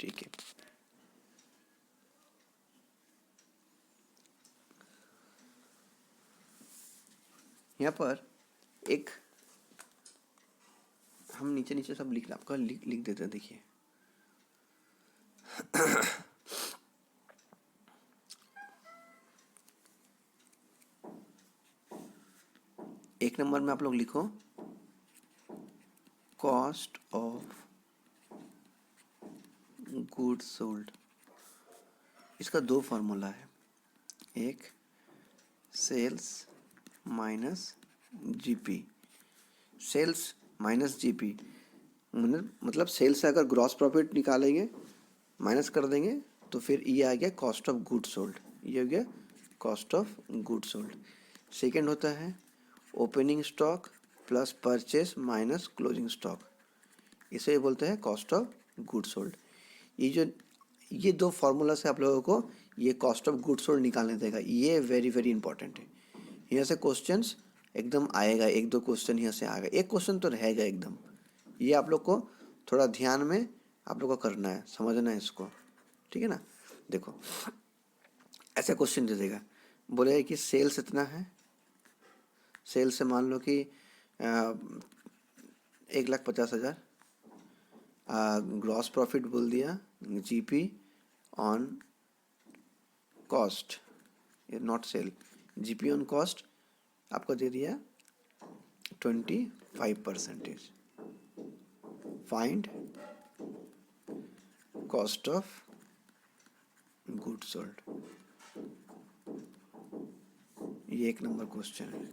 ठीक है, यहाँ पर एक हम नीचे नीचे सब लिख आपका लिख देते हैं, देखिए एक नंबर में आप लोग लिखो कॉस्ट ऑफ गुड्स सोल्ड। इसका दो फार्मूला है, एक sales minus GP, sales minus GP मतलब सेल्स से अगर ग्रॉस प्रॉफिट निकालेंगे माइनस कर देंगे तो फिर ये आ गया कॉस्ट ऑफ गुड सोल्ड, ये हो गया cost of good sold. Second होता है opening stock plus purchase minus closing stock, इसे बोलते हैं कॉस्ट ऑफ गुड सोल्ड। ये दो फार्मूला से आप लोगों को ये कॉस्ट ऑफ गुड सोल्ड निकालने देगा, ये वेरी वेरी इंपॉर्टेंट है। यहाँ से क्वेश्चंस एकदम आएगा, एक दो क्वेश्चन यहाँ से आएगा, एक क्वेश्चन तो रहेगा एकदम। ये आप लोग को थोड़ा ध्यान में आप लोग को करना है, समझना है इसको, ठीक है ना। देखो ऐसा क्वेश्चन दे देगा, बोलेगा कि सेल्स इतना है, सेल्स से मान लो कि 1,50,000, ग्रॉस प्रॉफिट बोल दिया GP on cost, not sale, GP on cost आपको दे दिया 25%, find cost of good sold. ये 1 नंबर क्वेश्चन है।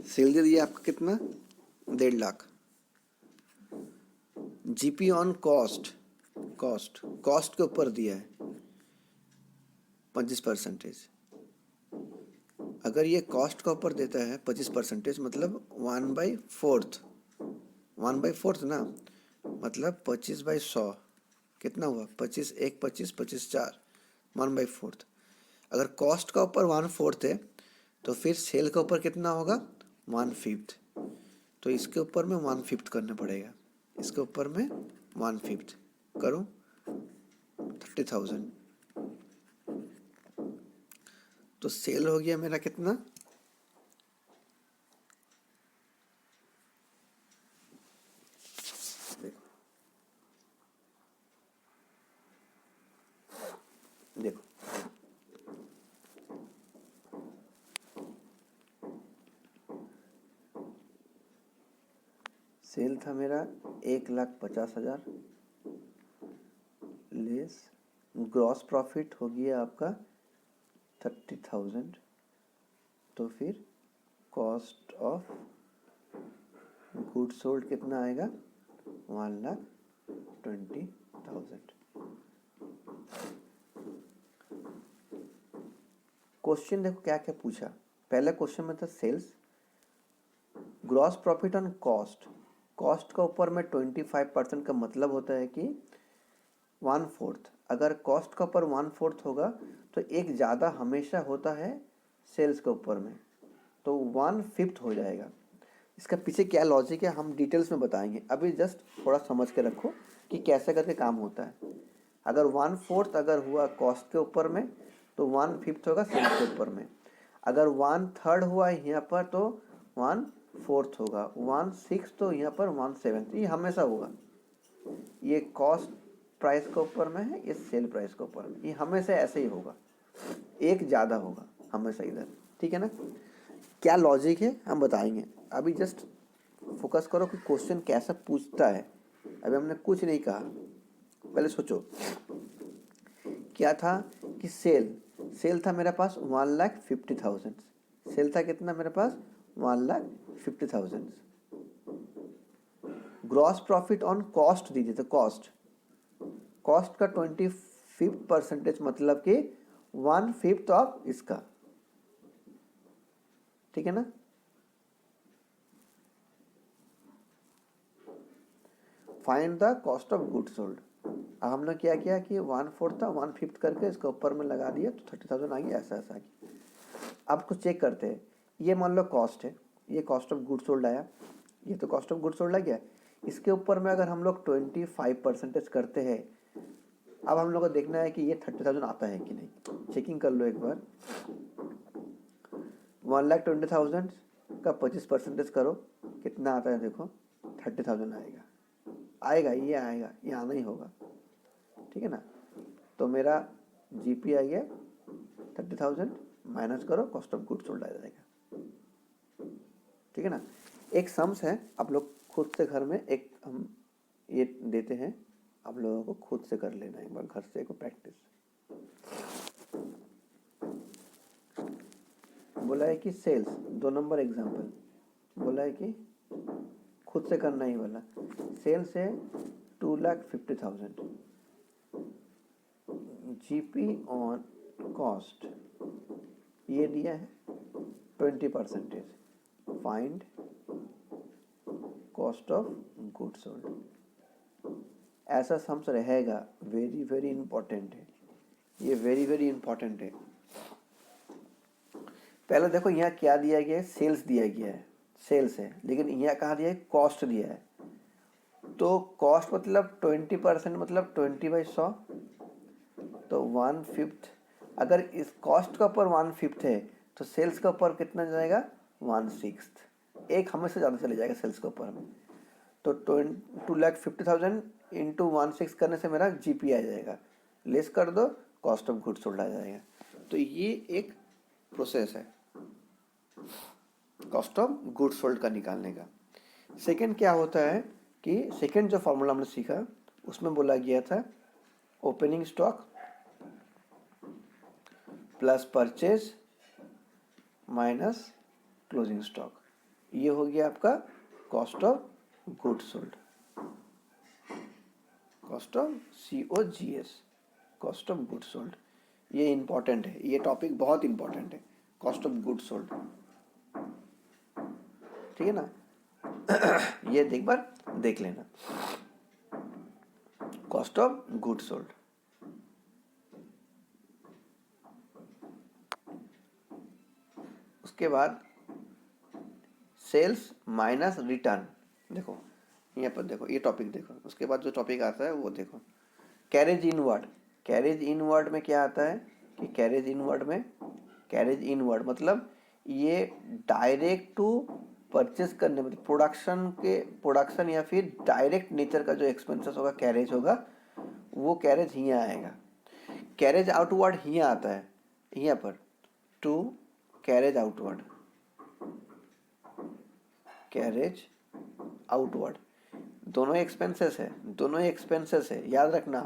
सेल दे दिया आपका कितना, 1.5 lakh. GP on cost, cost के ऊपर दिया है 25%। अगर ये कॉस्ट का ऊपर देता है 25%, मतलब 1/4, 1/4 ना, मतलब 25/100 कितना हुआ, 25 1 25 25 4, 1/4। अगर कॉस्ट का ऊपर 1/4 है तो फिर सेल का ऊपर कितना होगा, 1/5। तो इसके ऊपर में 1/5 करना पड़ेगा, इसके ऊपर में 1/5 करूँ, 30,000। तो सेल हो गया मेरा कितना, देखो सेल था मेरा 1,50,000 लेस ग्रॉस प्रॉफिट हो गया आपका 30,000। तो फिर कॉस्ट ऑफ गुड सोल्ड कितना आएगा, 1,20,000। क्वेश्चन देखो क्या क्या पूछा। पहला क्वेश्चन में था sales, gross profit on cost. Cost का ऊपर में 25% का मतलब होता है कि 1/4। अगर कॉस्ट का ऊपर 1/4 होगा तो एक ज़्यादा हमेशा होता है सेल्स के ऊपर में, तो 1/5 हो जाएगा। इसका पीछे क्या लॉजिक है हम डिटेल्स में बताएंगे, अभी जस्ट थोड़ा समझ के रखो कि कैसे करके काम होता है। अगर 1/4 अगर हुआ कॉस्ट के ऊपर में तो 1/5 होगा सेल्स के ऊपर में। अगर 1/3 हुआ यहाँ पर तो 1/4 होगा, 1/6 तो यहाँ पर 1/7, ये हमेशा होगा। ये कॉस्ट प्राइस के ऊपर में है, ये सेल प्राइस के ऊपर में, ये हमेशा ऐसे ही होगा, एक ज़्यादा होगा हमेशा इधर, ठीक है ना। क्या लॉजिक है हम बताएंगे, अभी जस्ट फोकस करो कि क्वेश्चन कैसा पूछता है। अभी हमने कुछ नहीं कहा, पहले सोचो क्या था कि सेल था मेरे पास 1,50,000। सेल था कितना मेरे पास, 1,50,000। ग्रॉस प्रॉफिट ऑन कॉस्ट दीजिए, तो कॉस्ट का 25% मतलब कि 1/5 ऑफ इसका, ठीक है ना। Find the cost of good sold. अब हमने क्या किया कि 1/4 था, 1/5 करके इसके ऊपर में लगा दिया तो 30,000 आ गया, ऐसा ऐसा आ गया। अब कुछ चेक करते हैं, ये मान लो कॉस्ट है, ये कॉस्ट ऑफ गुड सोल्ड आया, ये तो कॉस्ट ऑफ गुड सोल्ड आ गया। इसके ऊपर में अगर हम लोग 25% करते हैं, अब हम लोग को देखना है कि ये 30,000 आता है कि नहीं। चेकिंग कर लो एक बार, 1,20,000 का 25% करो, कितना आता है देखो, 30,000 आएगा, ये आएगा, ये आना ही होगा, ठीक है ना। तो मेरा जीपी आ गया 30,000, माइनस करो, कॉस्ट ऑफ गुड सोल्ड आ जाएगा, ठीक है ना। एक सम्स है, आप लोग खुद से घर में एक हम ये देते हैं, आप लोगों को खुद से कर लेना एक बार घर से, एक प्रैक्टिस। बोला है कि सेल्स, 2 नंबर एग्जाम्पल, बोला है कि खुद से करना ही वाला। सेल्स है 2,50,000, जीपी ऑन कॉस्ट ये दिया है 20%। Find cost of good sold. ऐसा सम्स रहेगा, वेरी वेरी इंपॉर्टेंट है ये, वेरी वेरी इंपॉर्टेंट है। पहले देखो यहाँ क्या दिया गया है, सेल्स दिया गया है, सेल्स है, लेकिन यहाँ कहाँ दिया है, कॉस्ट दिया है। तो कॉस्ट मतलब 20%, मतलब 20/100, तो 1/5। अगर इस कॉस्ट का ऊपर 1/5 है तो सेल्स का ऊपर कितना जाएगा, 1/6। एक हमेशा ज़्यादा चले जाएगा सेल्स के ऊपर में। तो 2,50,000 इंटू 1/6 करने से मेरा जीपी आ जाएगा, लेस कर दो, कॉस्ट ऑफ गुड सोल्ड आ जाएगा। तो ये एक प्रोसेस है कॉस्ट ऑफ गुड सोल्ड का निकालने का। सेकेंड क्या होता है कि सेकंड जो फॉर्मूला हमने सीखा उसमें बोला गया था opening stock plus purchase minus closing stock, ये हो गया आपका cost of goods sold, cost of COGS, cost of goods sold. ये इंपॉर्टेंट है, ये टॉपिक बहुत इंपॉर्टेंट है, कॉस्ट ऑफ गुड्स सोल्ड, ठीक है ना। ये एक बार देख लेना, कॉस्ट ऑफ गुड्स सोल्ड। उसके बाद सेल्स माइनस रिटर्न, देखो यहाँ पर देखो ये टॉपिक देखो, उसके बाद जो टॉपिक आता है वो देखो, कैरेज इनवर्ड। कैरेज इनवर्ड में क्या आता है कि कैरेज इनवर्ड मतलब ये डायरेक्ट टू परचेस करने, मतलब प्रोडक्शन या फिर डायरेक्ट नेचर का जो एक्सपेंसेस होगा, कैरेज होगा, वो कैरेज यहाँ आएगा। कैरेज आउटवर्ड यहाँ आता है, यहाँ पर to carriage outward, carriage outward, दोनों एक्सपेंसेस है, याद रखना।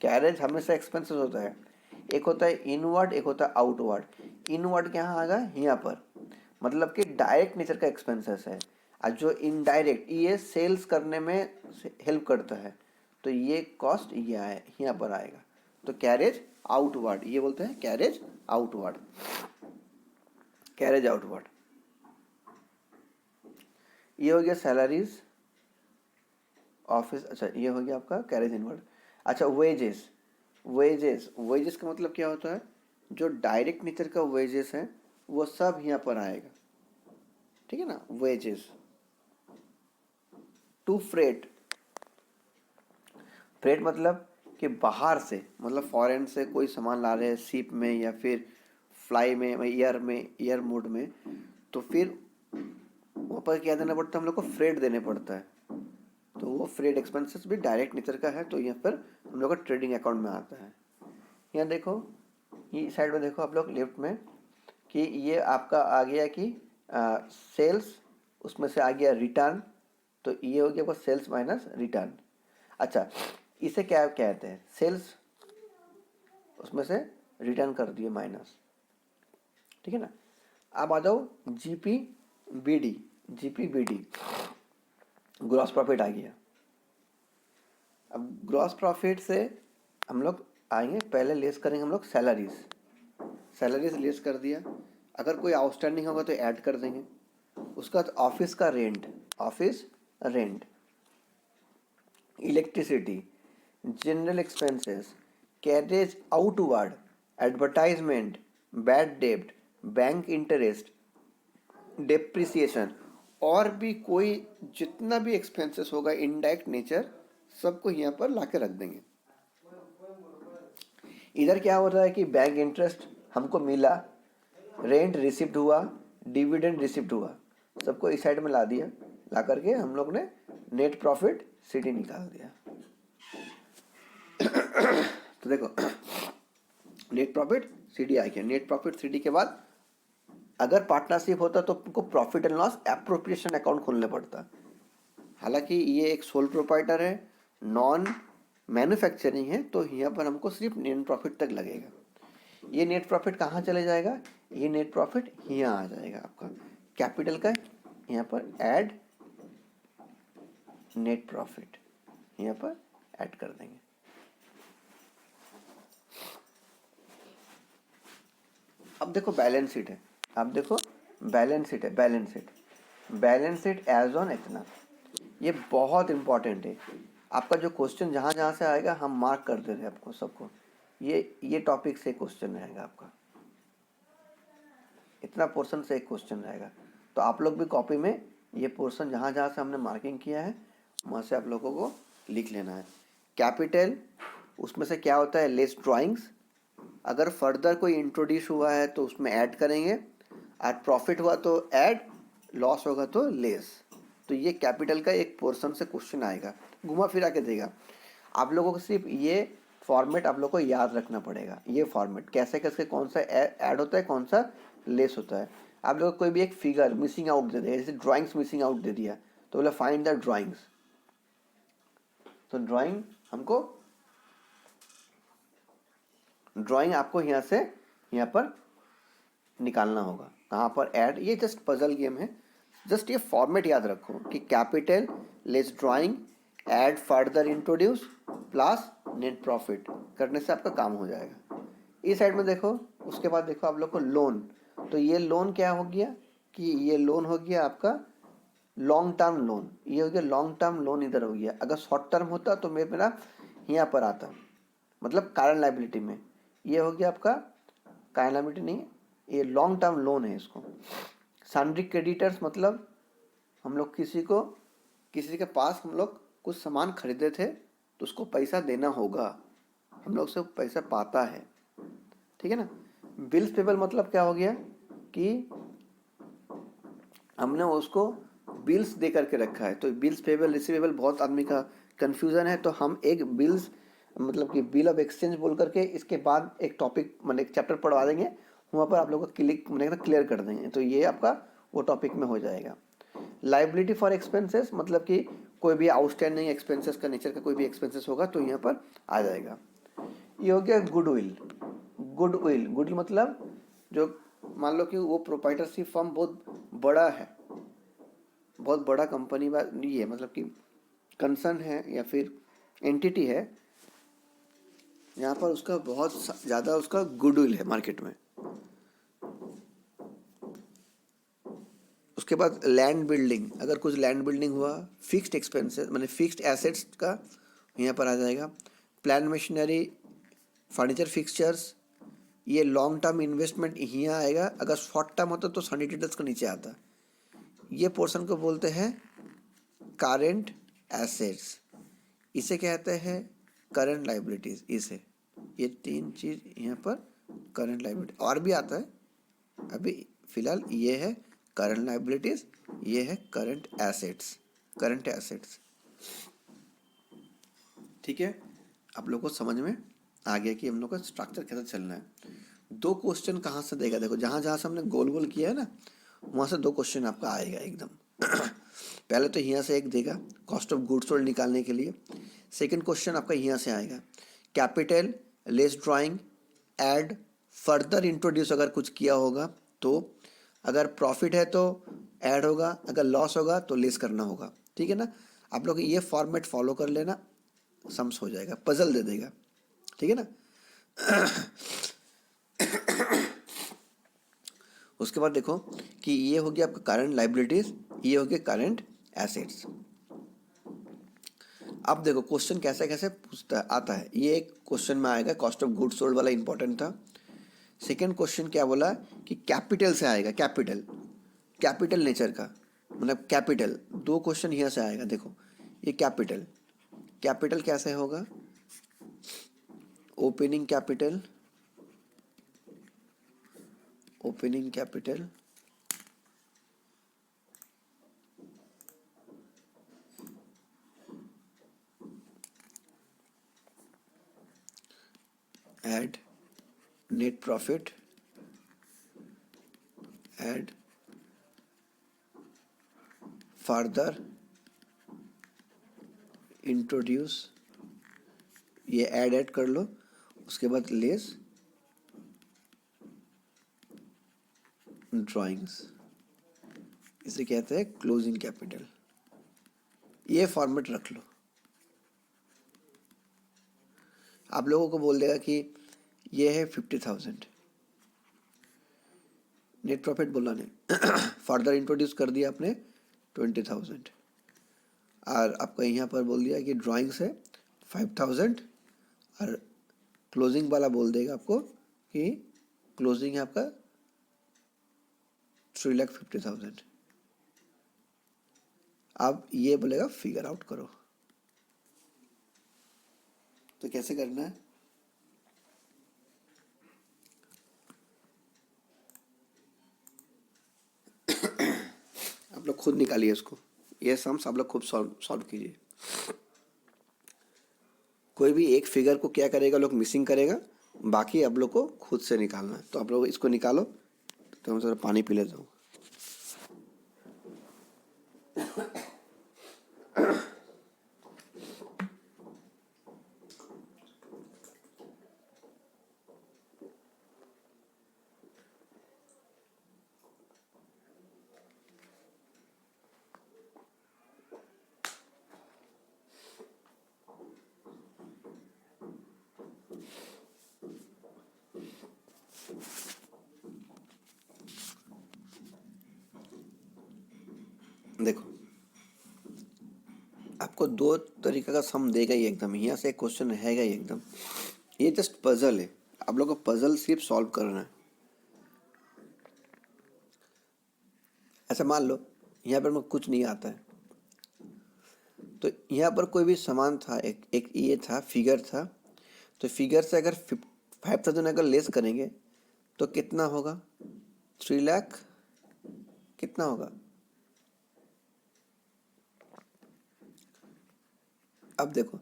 कैरेज हमेशा एक्सपेंसेस होता है, एक होता है इनवर्ड, एक होता है आउटवर्ड। इनवर्ड क्या आएगा यहाँ पर, मतलब कि डायरेक्ट नेचर का एक्सपेंसेस है, और जो इनडायरेक्ट ये सेल्स करने में हेल्प करता है, तो ये कॉस्ट ये यहाँ पर आएगा। तो कैरेज आउटवर्ड, ये बोलते हैं कैरेज आउटवर्ड, कैरेज आउटवर्ड। ये हो गया सैलरीज ऑफिस, अच्छा ये हो गया आपका कैरेज इनवर्ड। अच्छा वेजेस, वेजेस का मतलब क्या होता है, जो डायरेक्ट नेचर का वेजेस है वो सब यहाँ पर आएगा, ठीक है ना। वेजेस टू फ्रेट, फ्रेट मतलब कि बाहर से, मतलब फॉरेन से कोई सामान ला रहे हैं शिप में या फिर फ्लाई में, एयर मोड में, तो फिर वहाँ पर क्या देना पड़ता है, हम लोग को फ्रेट देने पड़ता है। तो वो फ्रेट एक्सपेंसेस भी डायरेक्ट नेचर का है, तो यहाँ पर हम लोग का ट्रेडिंग अकाउंट में आता है। यहाँ देखो ये साइड में देखो आप लोग लेफ्ट में कि ये आपका आ गया कि सेल्स, उसमें से आ गया रिटर्न, तो ये हो गया आपका सेल्स माइनस रिटर्न। अच्छा इसे क्या कहते हैं, सेल्स उसमें से रिटर्न कर दिए माइनस, ठीक है ना। अब आ जाओ GPBD, ग्रॉस प्रॉफिट आ गया। अब ग्रॉस प्रॉफिट से हम लोग आएंगे, पहले लेस करेंगे हम लोग सैलरीज लेस कर दिया, अगर कोई आउटस्टैंडिंग होगा तो ऐड कर देंगे। उसका ऑफिस का rent, electricity, general expenses, carriage outward, advertisement, bad डेब्ट, बैंक इंटरेस्ट, डेप्रिसिएशन, और भी कोई जितना भी एक्सपेंसेस होगा इनडायरेक्ट नेचर, सबको यहाँ पर ला के रख देंगे। इधर क्या हो रहा है कि बैंक इंटरेस्ट हमको मिला, रेंट रिसिप्ट हुआ, डिविडेंड रिसिप्ट हुआ, सबको इस साइड में ला दिया, ला करके हम लोग ने नेट प्रॉफिट CD निकाल दिया। तो देखो नेट प्रॉफिट CD आ गया। नेट प्रॉफिट CD के बाद अगर पार्टनरशिप होता तो उनको profit and loss appropriation account खोलने पड़ता। हालांकि ये एक सोल प्रोप्राइटर है, नॉन मैन्युफैक्चरिंग है, तो यहाँ पर हमको सिर्फ नेट प्रॉफिट तक लगेगा। ये नेट प्रॉफिट कहाँ चले जाएगा, ये नेट प्रॉफिट यहाँ आ जाएगा आपका कैपिटल का, यहाँ पर ऐड नेट प्रॉफिट, यहाँ पर ऐड कर देंगे। अब देखो बैलेंस शीट है, अब देखो बैलेंस शीट एज ऑन इतना, ये बहुत इंपॉर्टेंट है। आपका जो क्वेश्चन जहाँ जहाँ से आएगा हम मार्क कर दे रहे हैं आपको सबको, ये टॉपिक से क्वेश्चन रहेगा आपका, इतना पोर्शन से एक क्वेश्चन रहेगा। तो आप लोग भी कॉपी में ये पोर्शन जहाँ जहाँ से हमने मार्किंग किया है वहाँ से आप लोगों को लिख लेना है। कैपिटल उसमें से क्या होता है, लेस ड्राइंग्स, अगर फर्दर कोई इंट्रोड्यूस हुआ है तो उसमें ऐड करेंगे, और प्रॉफिट हुआ तो ऐड, लॉस होगा तो लेस। तो ये कैपिटल का एक पोर्शन से क्वेश्चन आएगा, घुमा फिरा के देगा। आप लोगों को सिर्फ ये फॉर्मेट आप लोग को याद रखना पड़ेगा, ये फॉर्मेट कैसे कैसे कौन सा ऐड होता है, कौन सा लेस होता है। आप लोग कोई भी एक फिगर मिसिंग आउट दे दिया, जैसे ड्राइंग्स मिसिंग आउट दे दिया, तो बोला फाइंड द ड्राइंग्स, तो ड्राइंग आपको यहाँ से यहाँ पर निकालना होगा। कहाँ पर ऐड, ये जस्ट पजल गेम है, जस्ट ये फॉर्मेट याद रखो कि capital less drawing add further introduce plus net profit करने से आपका काम हो जाएगा। इस साइड में देखो, उसके बाद देखो आप लोग को लोन, तो ये लोन क्या हो गया कि ये लोन हो गया आपका लॉन्ग टर्म लोन, ये हो गया लॉन्ग टर्म लोन, इधर हो गया। अगर शॉर्ट टर्म होता तो मेरा यहाँ पर आता, मतलब करंट लायबिलिटी में, ये हो गया आपका करंट लायबिलिटी नहीं, ये लॉन्ग टर्म लोन है इसको। सन्ड्री क्रेडिटर्स मतलब हम लोग किसी के पास हम लोग कुछ सामान खरीदे थे तो उसको पैसा देना होगा, हम लोग से पैसा पाता है, ठीक है ना। बिल्स पेबल मतलब क्या हो गया कि हमने उसको बिल्स दे करके रखा है, तो बिल्स पेबल रिसीवेबल बहुत आदमी का कन्फ्यूज़न है, तो हम एक बिल्स मतलब कि बिल ऑफ एक्सचेंज बोल करके इसके बाद एक टॉपिक मतलब एक चैप्टर पढ़वा देंगे, वहाँ पर आप लोग को क्लियर कर देंगे, तो ये आपका वो टॉपिक में हो जाएगा। लाइबिलिटी फॉर एक्सपेंसेस मतलब कि कोई भी आउटस्टैंडिंग एक्सपेंसेस का नेचर का कोई भी एक्सपेंसेस होगा तो यहाँ पर आ जाएगा। ये हो गया गुडविल। गुडविल मतलब जो मान लो कि वो प्रोप्राइटरशिप फर्म बहुत बड़ा है, बहुत बड़ा कंपनी ये मतलब कि कंसर्न है या फिर एंटिटी है, यहाँ पर उसका बहुत ज़्यादा उसका गुडविल है मार्केट में। उसके बाद लैंड बिल्डिंग, अगर कुछ लैंड बिल्डिंग हुआ, फिक्स्ड एक्सपेंसेस मतलब फिक्स्ड एसेट्स का यहाँ पर आ जाएगा। प्लान मशीनरी, फर्नीचर फिक्सचर्स, ये लॉन्ग टर्म इन्वेस्टमेंट यहाँ आएगा। अगर शॉर्ट टर्म होता तो सनी डिटेल्स का नीचे आता। ये पोर्शन को बोलते हैं करेंट एसेट्स, इसे कहते हैं करंट लाइबिलिटीज। इसे ये तीन चीज़ यहाँ पर करंट लाइबिलिटी, और भी आता है, अभी फिलहाल ये है करंट लाइबिलिटीज, ये है करंट एसेट्स। ठीक है, आप लोग को समझ में आ गया कि हम लोग का स्ट्रक्चर कैसे चलना है। दो क्वेश्चन कहाँ से देगा, देखो जहाँ जहाँ से हमने गोल गोल किया है ना, वहाँ से दो क्वेश्चन आपका आएगा एकदम। पहले तो यहाँ से एक देगा कॉस्ट ऑफ गुड्स सोल्ड निकालने के लिए। सेकंड क्वेश्चन आपका यहाँ से आएगा capital less drawing add further introduce, अगर कुछ किया होगा तो, अगर प्रॉफिट है तो ऐड होगा, अगर लॉस होगा तो लेस करना होगा, ठीक है ना। आप लोग ये फॉर्मेट फॉलो कर लेना, सम्स हो जाएगा, पजल दे देगा, ठीक है ना। उसके बाद देखो कि ये हो गया आपका करंट लाइबिलिटीज, ये हो गया करंट एसेट्स। अब देखो क्वेश्चन कैसे कैसे पूछता आता है, ये एक क्वेश्चन में आएगा कॉस्ट ऑफ गुड्स सोल्ड वाला इंपॉर्टेंट था। सेकंड क्वेश्चन क्या बोला कि कैपिटल से आएगा, कैपिटल नेचर का मतलब कैपिटल, दो क्वेश्चन यहाँ से आएगा। देखो ये कैपिटल कैसे होगा, opening capital add net profit add further introduce, ये ऐड कर लो। उसके बाद लेस ड्राइंग्स, इसे कहते हैं क्लोजिंग कैपिटल। ये फॉर्मेट रख लो। आप लोगों को बोल देगा कि ये है 50,000, नेट प्रॉफिट बोला नहीं, फर्दर इंट्रोड्यूस कर दिया आपने 20,000, और आपका यहाँ पर बोल दिया कि ड्राइंग्स है 5,000, और क्लोजिंग वाला बोल देगा आपको कि क्लोजिंग है आपका 3,50,000। अब ये बोलेगा फिगर आउट करो, तो कैसे करना है, आप लोग खुद निकालिए इसको, ये सम्स आप लोग खुद सॉल्व कीजिए। कोई भी एक फिगर को क्या करेगा, लोग मिसिंग करेगा, बाकी आप लोग को खुद से निकालना है। तो आप लोग इसको निकालो, तो मैं थोड़ा पानी पी लेता हूँ। आपको दो तरीके का सम देगा ही एकदम, यहाँ से एक क्वेश्चन रहेगा ही एकदम। ये जस्ट पजल है, आप लोग को पजल सिर्फ सॉल्व करना है। ऐसा मान लो यहाँ पर मुझे कुछ नहीं आता है, तो यहाँ पर कोई भी सामान था, एक ये था, फिगर था, तो फिगर से अगर 5,000 अगर लेस करेंगे तो कितना होगा? 3 लाख कितना होगा? अब देखो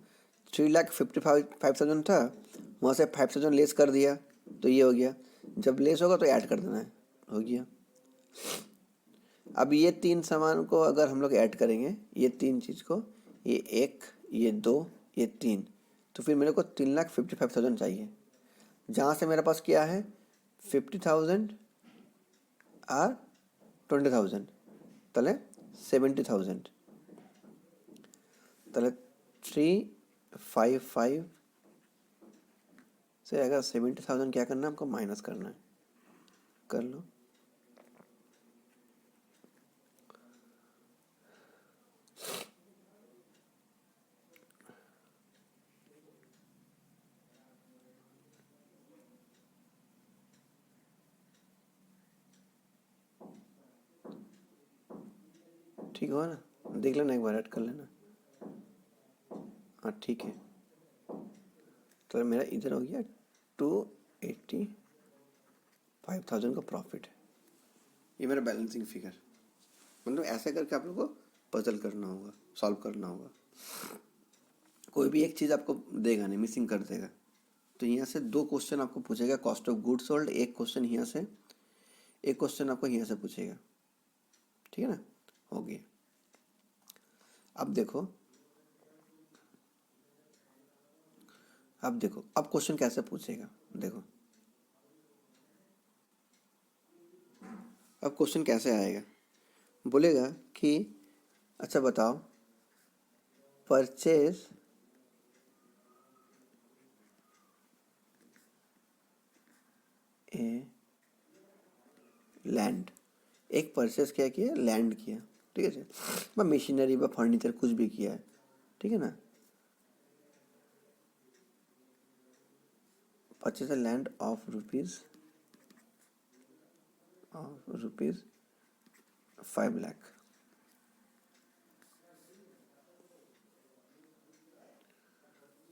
3,55,000 था, वहाँ से 5,000 लेस कर दिया तो ये हो गया, जब लेस होगा तो ऐड कर देना है, हो गया। अब ये तीन सामान को अगर हम लोग ऐड करेंगे, ये तीन चीज़ को, ये एक, ये दो, ये तीन, तो फिर मेरे को 3,55,000 चाहिए। जहाँ से मेरे पास क्या है 50,000 और 20,000, तले 70,000, तले 355 से अगर 70,000 क्या करना है हमको? माइनस करना है, कर लो। ठीक हुआ ना? देख लेना एक बार, ऐड कर लेना। हाँ ठीक है, तो मेरा इधर हो गया 285,000 का प्रॉफिट है। ये मेरा बैलेंसिंग फिगर, मतलब ऐसे करके आप लोगों को पजल करना होगा, सॉल्व करना होगा। कोई भी एक चीज़ आपको देगा नहीं, मिसिंग कर देगा। तो यहाँ से दो क्वेश्चन आपको पूछेगा, कॉस्ट ऑफ गुड्स सोल्ड, एक क्वेश्चन यहाँ से, एक क्वेश्चन आपको यहाँ से पूछेगा, ठीक है ना? हो गया। अब देखो, अब क्वेश्चन कैसे पूछेगा, देखो अब क्वेश्चन कैसे आएगा। बोलेगा कि अच्छा बताओ, परचेज ए लैंड, एक परचेज क्या किया? लैंड किया, ठीक है जी, मैं मशीनरी व फर्नीचर कुछ भी किया है, ठीक है ना? Purchase a land of rupees 5 lakh,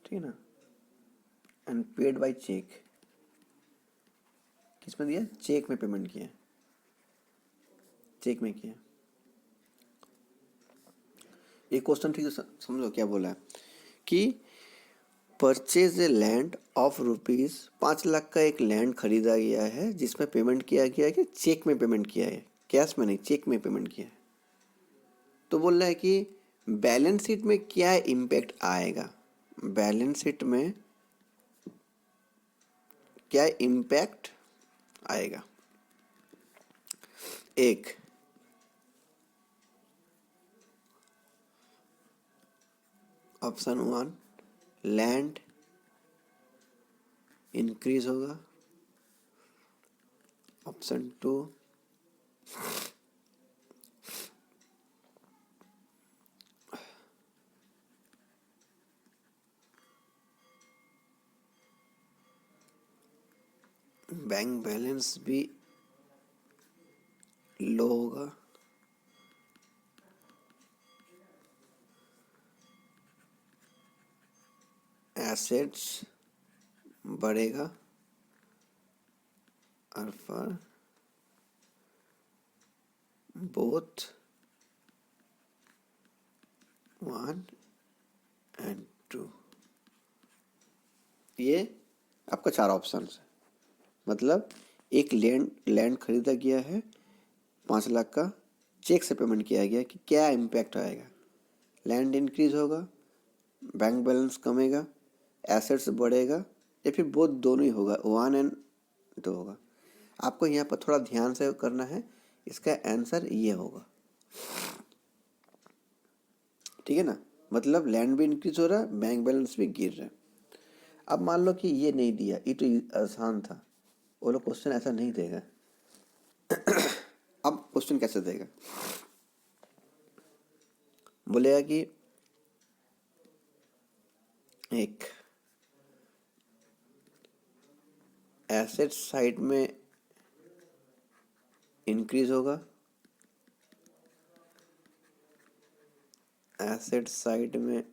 ठीक है ना? एंड पेड बाय चेक, किस में दिया? चेक में पेमेंट किया, चेक में किया। ये क्वेश्चन ठीक से समझो क्या बोला है कि purchase a land of rupees 5 lakh का एक लैंड खरीदा गया है, जिसमें पेमेंट किया गया है कि चेक में पेमेंट किया है, कैश में नहीं, चेक में पेमेंट किया है। तो बोल रहा है कि बैलेंस शीट में क्या इम्पैक्ट आएगा, बैलेंस शीट में क्या इम्पैक्ट आएगा। एक, ऑप्शन 1 लैंड इंक्रीज होगा, ऑप्शन 2 बैंक बैलेंस भी लो होगा, एसेट्स बढ़ेगा, और फॉर बोथ 1 एंड 2। ये आपका 4 ऑप्शन है। मतलब एक लैंड खरीदा गया है 5 लाख का, चेक से पेमेंट किया गया, कि क्या इम्पैक्ट आएगा। लैंड इंक्रीज होगा, बैंक बैलेंस कमेगा, एसेट्स बढ़ेगा, या फिर बहुत दोनों ही होगा, 1 एंड 2 होगा। आपको यहाँ पर थोड़ा ध्यान से करना है, इसका आंसर ये होगा, ठीक है ना? मतलब लैंड भी इंक्रीज हो रहा है, बैंक बैलेंस भी गिर रहा है। अब मान लो कि ये नहीं दिया, ये तो आसान था, वो लोग क्वेश्चन ऐसा नहीं देगा। अब क्वेश्चन कैसे देगा? बोलेगा कि एक एसेट साइड में इंक्रीज होगा, एसेट साइड में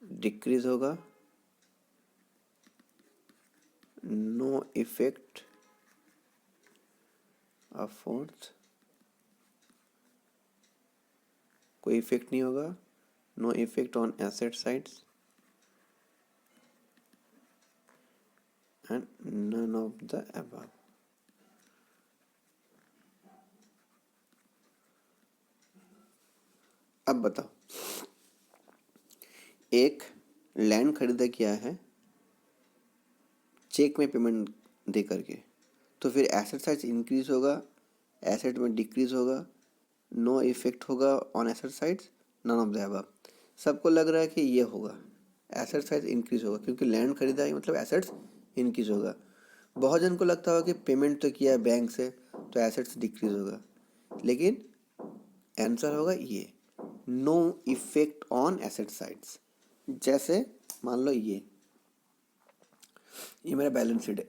डिक्रीज होगा, नो इफेक्ट अपवर्ड्स, कोई इफेक्ट नहीं होगा, no effect on asset sides and none of the above. अब बताओ, एक लैंड खरीदा किया है चेक में पेमेंट दे करके, तो फिर एसेट साइज इंक्रीज होगा, एसेट में डिक्रीज होगा, नो इफेक्ट होगा on asset sides, none of the above. सबको लग रहा है कि ये होगा, एसेट साइज इंक्रीज होगा, क्योंकि लैंड खरीदा है मतलब एसेट्स इंक्रीज होगा। बहुत जन को लगता होगा कि पेमेंट तो किया है बैंक से तो एसेट्स डिक्रीज होगा, लेकिन आंसर होगा ये, no effect on asset sides. जैसे मान लो ये मेरा बैलेंस शीट है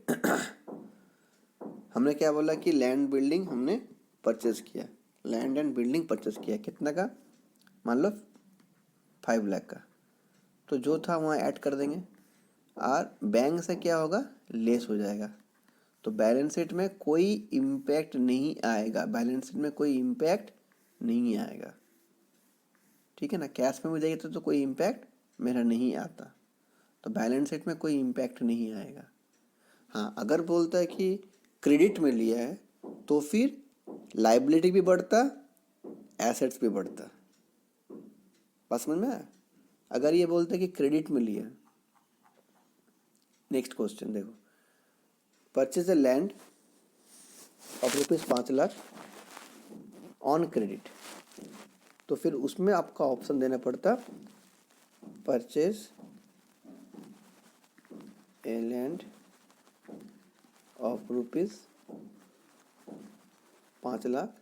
हमने क्या बोला कि लैंड बिल्डिंग हमने परचेज किया, लैंड एंड बिल्डिंग परचेज किया, कितना का, मान लो 5 लाख का, तो जो था वहाँ ऐड कर देंगे और बैंक से क्या होगा, लेस हो जाएगा, तो बैलेंस शीट में कोई इम्पैक्ट नहीं आएगा, बैलेंस शीट में कोई इम्पैक्ट नहीं आएगा, ठीक है ना। कैश में मुझे तो कोई इम्पैक्ट मेरा नहीं आता, तो बैलेंस शीट में कोई इम्पैक्ट नहीं आएगा। हाँ, अगर बोलता है कि क्रेडिट में लिया है तो फिर लाइबिलिटी भी बढ़ता, एसेट्स भी बढ़ता। बस समझ में आया। अगर ये बोलते हैं कि क्रेडिट में लिया, नेक्स्ट क्वेश्चन देखो, purchase a land of ₹5 lakh on credit, तो फिर उसमें आपका ऑप्शन देना पड़ता purchase a land of ₹5 lakh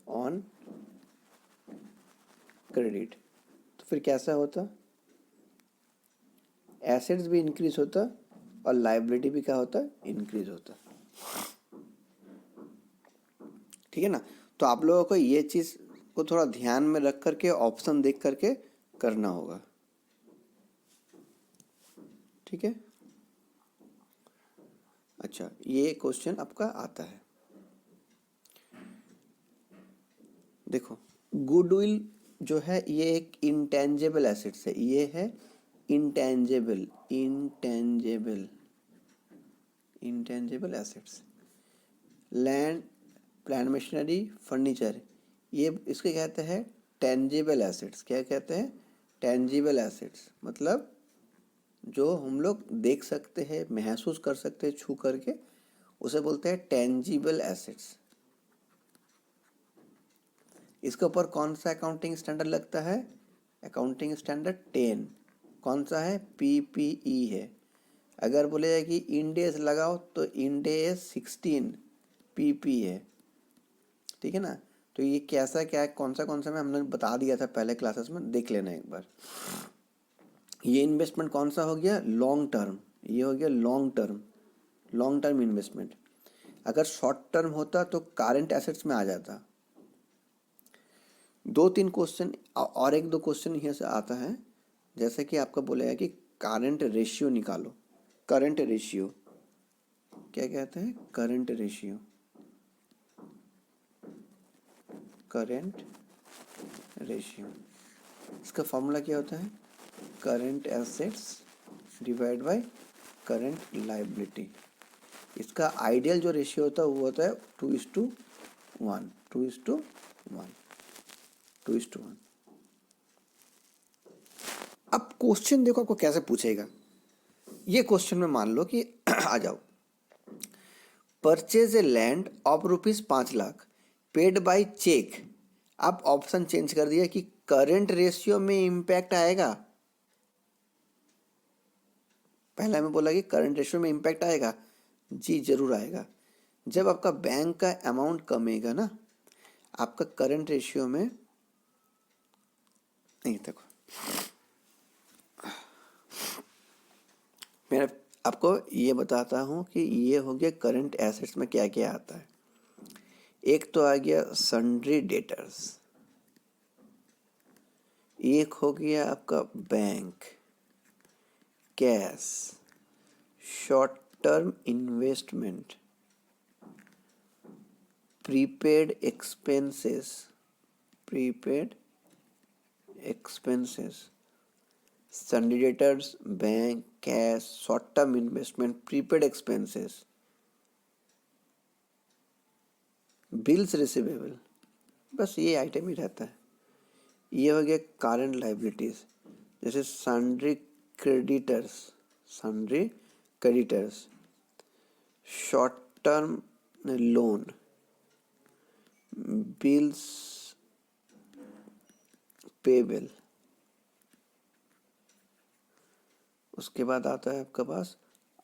on credit, तो फिर कैसा होता, एसेट्स भी इंक्रीज होता और लाइबिलिटी भी क्या होता, इंक्रीज होता, ठीक है ना। तो आप लोगों को ये चीज़ को थोड़ा ध्यान में रख करके ऑप्शन देख करके करना होगा, ठीक है। अच्छा, ये क्वेश्चन आपका आता है, देखो गुडविल जो है ये एक इंटेंजिबल एसेट्स है, ये है intangible assets. Land, plant machinery, furniture, ये इसके कहते हैं टेंजिबल एसेट्स। क्या कहते हैं, टेंजिबल एसेट्स, मतलब जो हम लोग देख सकते हैं, महसूस कर सकते हैं छू करके, उसे बोलते हैं टेंजिबल एसेट्स। इसके ऊपर कौन सा अकाउंटिंग स्टैंडर्ड लगता है, अकाउंटिंग स्टैंडर्ड 10, कौन सा है, PPE है। अगर बोले कि इंड एस लगाओ तो इंड एस 16 PP है, ठीक है ना। तो ये कैसा क्या है, कौन सा में हमने बता दिया था पहले क्लासेस में, देख लेना एक बार। ये इन्वेस्टमेंट कौन सा हो गया, लॉन्ग टर्म, ये हो गया लॉन्ग टर्म इन्वेस्टमेंट। अगर शॉर्ट टर्म होता तो करंट एसेट्स में आ जाता। 2-3 क्वेश्चन और 1-2 क्वेश्चन यहाँ से आता है, जैसे कि आपका बोलेगा कि करंट रेशियो निकालो। करंट रेशियो क्या कहते हैं, करंट रेशियो, करंट रेशियो, इसका फॉर्मूला क्या होता है, current assets divide by current liability. इसका आइडियल जो रेशियो होता है वो होता है 2:1, 2:1। अब क्वेश्चन देखो आपको कैसे पूछेगा। ये क्वेश्चन में मान लो कि आ जाओ, purchase a land of ₹5 lakh paid by cheque. आप ऑप्शन चेंज कर दिया कि करंट रेशियो में इंपैक्ट आएगा। पहला में बोला कि करंट रेशियो में इंपैक्ट आएगा, जी जरूर आएगा। जब आपका बैंक का अमाउंट कमेगा ना, आपका करंट रेशियो में नहीं देखो, मैं आपको ये बताता हूँ कि ये हो गया करंट एसेट्स में क्या क्या आता है। एक तो आ गया सन्ड्री डेटर्स, एक हो गया आपका bank, cash, short term investment, prepaid expenses, prepaid expenses, sundry debtors, bank, cash, short term investment, prepaid expenses, bills receivable, बस ये आइटम ही रहता है। ये हो गया करंट लाइबिलिटीज, जैसे sundry creditors, sundry creditors, short term loan, bills payable. उसके बाद आता है आपके पास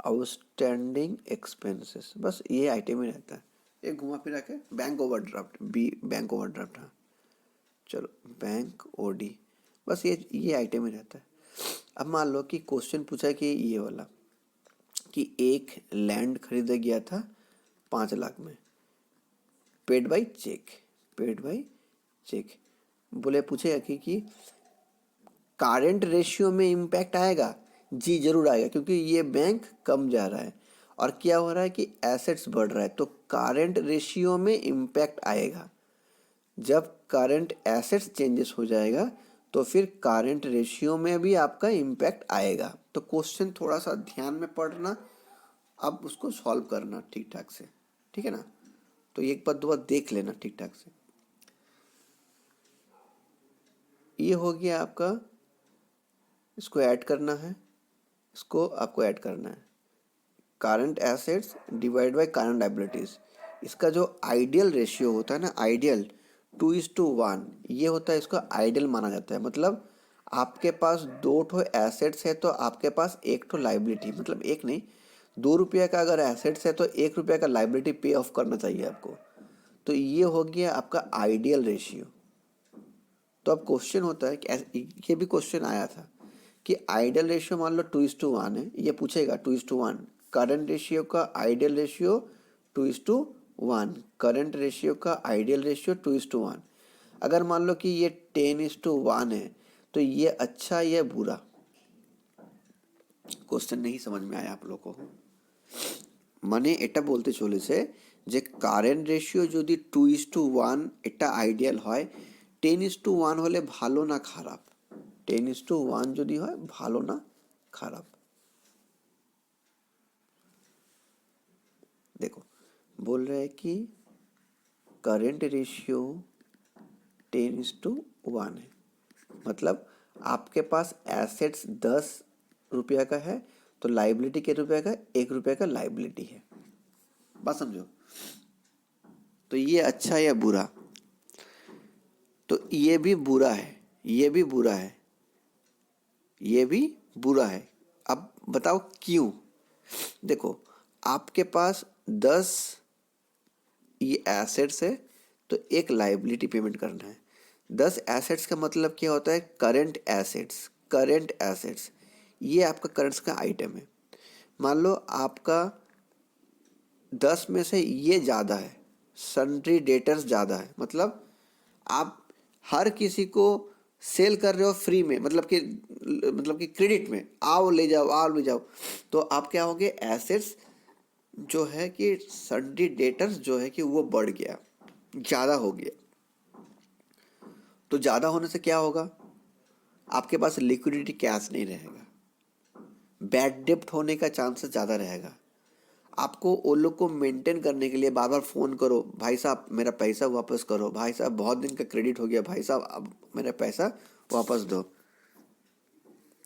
आउटस्टैंडिंग एक्सपेंसेस, बस ये आइटम ही रहता है। ये घुमा फिरा के bank overdraft, B bank overdraft, हाँ चलो बैंक ओडी, बस ये आइटम ही रहता है। अब मान लो कि क्वेश्चन पूछा कि ये वाला कि एक लैंड खरीदा गया था 5 लाख में, paid by cheque, paid by cheque, बोले पूछेगा कि करेंट रेशियो में इम्पैक्ट आएगा, जी जरूर आएगा, क्योंकि ये बैंक कम जा रहा है और क्या हो रहा है कि एसेट्स बढ़ रहा है, तो करेंट रेशियो में इम्पैक्ट आएगा। जब करंट एसेट्स चेंजेस हो जाएगा तो फिर करंट रेशियो में भी आपका इम्पैक्ट आएगा। तो क्वेश्चन थोड़ा सा ध्यान में पढ़ना, अब उसको सॉल्व करना ठीक ठाक से, ठीक है ना। तो एक बार दो बार देख लेना ठीक ठाक से। ये हो गया आपका, इसको ऐड करना है, इसको आपको ऐड करना है, current assets divide by current liabilities. इसका जो आइडियल रेशियो होता है ना, आइडियल 2:1, ये होता है, इसको आइडियल माना जाता है। मतलब आपके पास 2 एसेट्स है तो आपके पास 1 लाइबिलिटी, मतलब एक नहीं, 2 रुपये का अगर एसेट्स है तो 1 रुपये का लाइबिलिटी पे ऑफ करना चाहिए आपको। तो ये हो गया आपका आइडियल रेशियो। तो अब क्वेश्चन होता है कि ये भी क्वेश्चन आया था कि आइडियल रेशियो मान लो 2:1 है, ये पूछेगा 2:1, करंट रेशियो का आइडियल रेशियो 2:1, करंट रेशियो का आइडियल रेशियो 2:1। अगर मान लो कि ये 10:1 है तो ये अच्छा या बुरा, क्वेश्चन नहीं समझ में आया आप लोगों को। মানে এটা বলতে চলেছে যে কারেন্ট রেশিও যদি 2:1 এটা আইডিয়াল হয়, 10:1 হলে ভালো না খারাপ, 10:1 যদি হয় ভালো না খারাপ। देखो बोल रहे हैं कि करेंट रेशियो 10:1 है, मतलब आपके पास एसेट्स 10 रुपया का है तो लाइबिलिटी के रुपये का 1 रुपये का लाइबिलिटी है। बात समझो। तो ये अच्छा या बुरा, तो ये भी बुरा है, ये भी बुरा है, ये भी बुरा है। अब बताओ क्यों। देखो आपके पास 10 ये एसेट्स है तो एक लाइबिलिटी पेमेंट करना है। 10 एसेट्स का मतलब क्या होता है, करंट एसेट्स, करंट एसेट्स ये आपका करंट्स का आइटम है। मान लो आपका 10 में से ये ज़्यादा है, सन्ड्री डेटर्स ज़्यादा है, मतलब आप हर किसी को सेल कर रहे हो फ्री में, मतलब कि क्रेडिट में, आओ ले जाओ, आओ ले जाओ। तो आप क्या होगे, एसेट्स जो है कि सन्ड्री डेटर्स जो है कि वो बढ़ गया, ज़्यादा हो गया। तो ज़्यादा होने से क्या होगा, आपके पास लिक्विडिटी कैश नहीं रहेगा, बैड डेप्ट होने का चांसेस ज़्यादा रहेगा। आपको वो लोग को मेंटेन करने के लिए बार बार फ़ोन करो, भाई साहब मेरा पैसा वापस करो, भाई साहब बहुत दिन का क्रेडिट हो गया, भाई साहब अब मेरा पैसा वापस दो।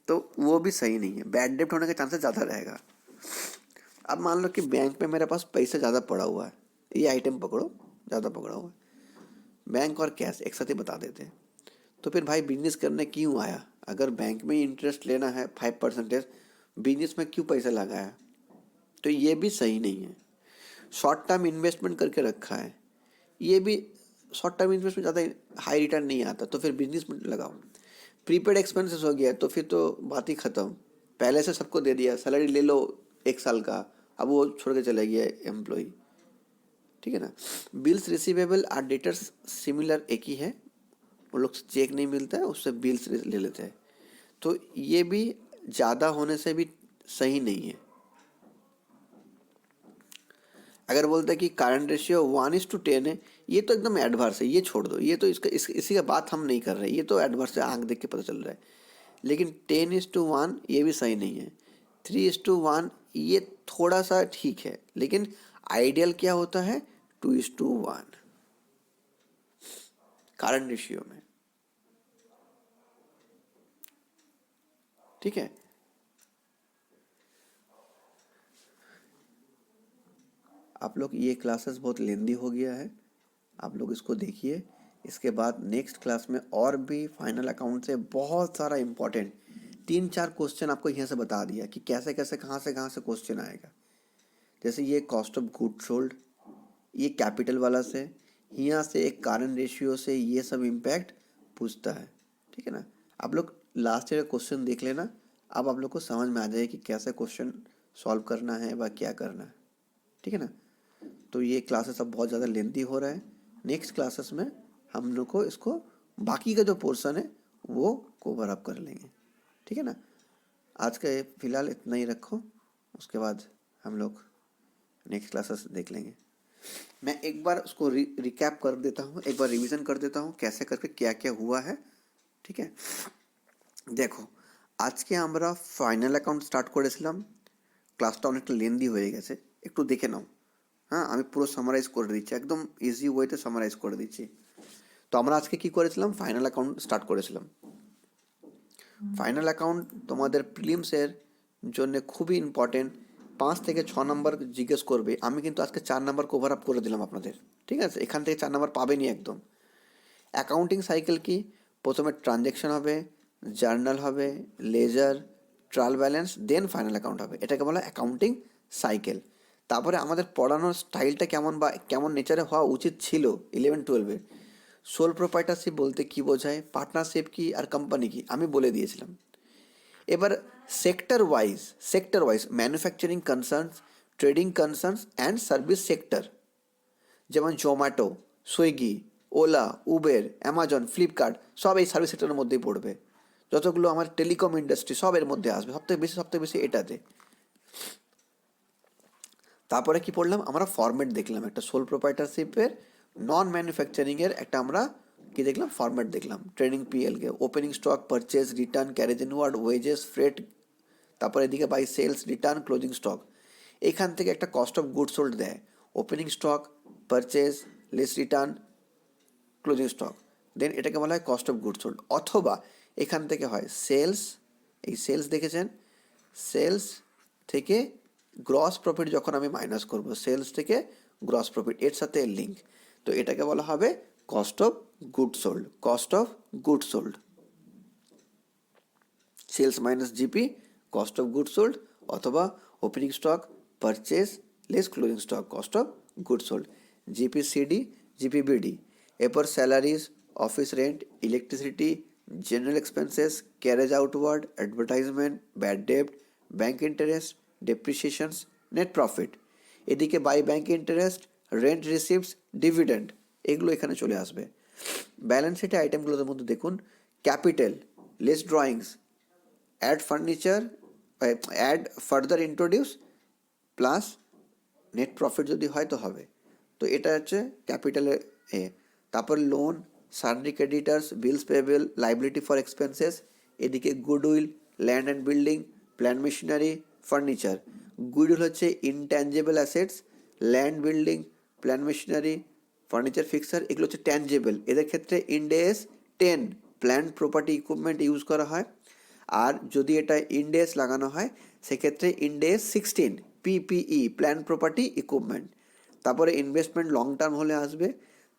तो वो भी सही नहीं है, बैड डेप्ट होने का चांसेस ज़्यादा रहेगा। अब मान लो कि बैंक में मेरे पास पैसा ज़्यादा पड़ा हुआ है, ये आइटम पकड़ो, ज़्यादा पकड़ा हुआ है, बैंक और कैश एक साथ ही बता देते हैं। तो फिर भाई बिजनेस करने क्यों आया, अगर बैंक में इंटरेस्ट लेना है 5%, बिजनेस में क्यों पैसा लगाया। तो ये भी सही नहीं है। शॉर्ट टर्म इन्वेस्टमेंट करके रखा है, ये भी शॉर्ट टर्म इन्वेस्टमेंट ज़्यादा हाई रिटर्न नहीं आता, तो फिर बिजनेस में लगाओ। प्रीपेड एक्सपेंसेस हो गया तो फिर तो बात ही ख़त्म। पहले से सबको दे दिया, सैलरी ले लो 1 साल का, अब वो छोड़ के चले गया एम्प्लॉय, ठीक है ना। बिल्स रिसीवेबल और डेटर्स सिमिलर एक ही है, वो लोग चेक नहीं मिलता है उससे बिल्स ले लेते हैं, तो ये भी ज़्यादा होने से भी सही नहीं है। अगर बोलते हैं कि करंट रेशियो 1:10 है, ये तो एकदम एडवर्स है, ये छोड़ दो, ये तो इसी का बात हम नहीं कर रहे, ये तो एडवर्स है, आंख देख के पता चल रहा है। लेकिन 10:1 ये भी सही नहीं है। 3:1 ये थोड़ा सा ठीक है, लेकिन आइडियल क्या होता है 2:1 करंट रेशियो में, ठीक है। आप लोग ये क्लासेस बहुत लेंदी हो गया है, आप लोग इसको देखिए। इसके बाद नेक्स्ट क्लास में और भी फाइनल अकाउंट से बहुत सारा इम्पोर्टेंट 3-4 क्वेश्चन आपको यहाँ से बता दिया कि कैसे कैसे कहाँ से क्वेश्चन आएगा। जैसे ये कॉस्ट ऑफ गुड सोल्ड, ये कैपिटल वाला से, यहाँ से एक कारण रेशियो से ये सब इम्पैक्ट पूछता है, ठीक है ना। आप लोग लास्ट ईयर क्वेश्चन देख लेना, अब आप लोग को समझ में आ जाए कि कैसे क्वेश्चन सॉल्व करना है व क्या करना है, ठीक है ना। तो ये क्लासेस अब बहुत ज़्यादा लेंथी हो रहा है, नेक्स्ट क्लासेस में हम लोग को इसको बाकी का जो पोर्शन है वो कवर अप कर लेंगे, ठीक है ना। आज का फ़िलहाल इतना ही रखो, उसके बाद हम लोग नेक्स्ट क्लासेस देख लेंगे। मैं एक बार उसको रिकैप कर देता हूँ, एक बार रिवीजन कर देता हूँ कैसे करके क्या क्या हुआ है, ठीक है। দেখো আজকে আমরা ফাইনাল অ্যাকাউন্ট স্টার্ট করেছিলাম, ক্লাসটা অনেকটা লেন্দি হয়ে গেছে, একটু দেখে নাও। হ্যাঁ, আমি পুরো সামারাইজ করে দিচ্ছি, একদম ইজি ওয়েতে সামারাইজ করে দিচ্ছি। তো আমরা আজকে কি করেছিলাম, ফাইনাল অ্যাকাউন্ট স্টার্ট করেছিলাম। ফাইনাল অ্যাকাউন্ট তোমাদের প্রিলিমসের জন্য খুবই ইম্পর্টেন্ট, 5 থেকে 6 নম্বর জিজ্ঞেস করবে, আমি কিন্তু আজকে 4 নম্বর কভার আপ করে দিলাম আপনাদের, ঠিক আছে। এখান থেকে 4 নম্বর পাবেনই একদম। অ্যাকাউন্টিং সাইকেল কি, প্রথমে ট্রানজ্যাকশন হবে, জার্নাল হবে, ledger, trial balance, then final account হবে, এটাকে বলা অ্যাকাউন্টিং সাইকেল। তারপরে আমাদের পড়ানোর স্টাইলটা কেমন বা কেমন নেচারে হওয়া উচিত ছিল 11-12-এ। সোল প্রোপাইটারশিপ বলতে কী বোঝায়, পার্টনারশিপ কি আর কোম্পানি কি আমি বলে দিয়েছিলাম। এবার sector wise manufacturing concerns, trading concerns and service sector, যেমন জোম্যাটো, সুইগি, ওলা, উবের, অ্যামাজন, ফ্লিপকার্ট সব এই সার্ভিস সেক্টরের মধ্যেই পড়বে। যতগুলো আমার টেলিকম ইন্ডাস্ট্রি সব এর মধ্যে আসবে, সবথেকে বেশি এটাতে। তারপরে কি পড়লাম আমরা, ফরম্যাট দেখলাম একটা সোল প্রোপাইটারশিপের, নন ম্যানুফ্যাকচারিংয়ের একটা আমরা কি দেখলাম, ফরম্যাট দেখলাম। ট্রেডিং পিএলকে opening stock, purchase, return, carriage inward, wages, freight, তারপর এদিকে by sales, return, closing stock. এখান থেকে একটা কস্ট অফ গুড সোল্ড দেয়, opening stock, purchase, less return, closing stock, then এটাকে বলা হয় কস্ট অফ গুড সোল্ড। অথবা এখান থেকে হয় সেলস, এই সেলস দেখেছেন, সেলস থেকে গ্রস প্রফিট যখন আমি মাইনাস করব, সেলস থেকে গ্রস প্রফিট এর সাথে লিঙ্ক, তো এটাকে বলা হবে cost of good sold, cost of good sold. Sales minus GP, cost of good sold, অথবা opening stock, purchase, less closing stock, cost of good sold. GPCD, GPBD, এরপর salaries, office rent, electricity, general expenses, carriage outward, advertisement, bad ডেপ্ট, bank interest, depreciations, net profit. এদিকে by bank interest, rent receipts, dividend, এগুলো এখানে চলে আসবে। Balance শিটে আইটেমগুলোর মধ্যে দেখুন, capital, less drawings, add furniture, add further introduce, plus net profit যদি হয় তো হবে। তো এটা হচ্ছে ক্যাপিটালের এ। তারপর loan, sundry creditors, bills payable, liability for expenses, এদিকে goodwill, land and building, plant machinery, furniture. Goodwill হচ্ছে intangible assets, land, building, plant machinery, furniture, fixture, এগুলো হচ্ছে ট্যাঞ্জেবল। এদের ক্ষেত্রে Ind AS 10 plant property equipment use করা হয়, আর যদি এটা ইন্ডেস লাগানো হয় সেক্ষেত্রে Ind AS 16 PPE, plant property equipment. তারপরে ইনভেস্টমেন্ট লং টার্ম হলে আসবে।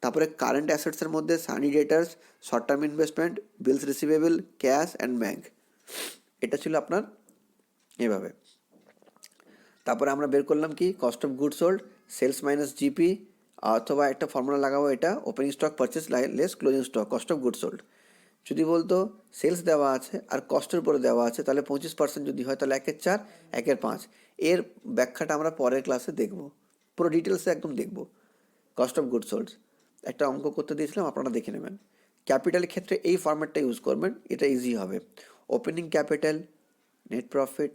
তারপরে কারেন্ট অ্যাসেটসের মধ্যে sundry debtors, short term investment, bills receivable, cash and bank. এটা ছিল আপনার এভাবে। তারপরে আমরা বের করলাম কি, cost of good sold, sales minus GP, অথবা একটা ফর্মুলা লাগাবো, এটা opening stock, purchase, less closing stock, cost of good sold. যদি বলতো সেলস দেওয়া আছে আর কস্টের উপরে দেওয়া আছে, তাহলে 25% যদি হয় তাহলে 1/4, 1/5। এর ব্যাখ্যাটা আমরা পরের ক্লাসে দেখব, পুরো ডিটেলসে একদম দেখব। কস্ট অফ গুড সোল্ড একটা অঙ্ক করতে দিয়েছিলাম, আপনারা দেখে নেবেন। ক্যাপিটালের ক্ষেত্রে এই ফরম্যাটটা ইউজ করবেন, এটা ইজি হবে। Opening capital, net profit,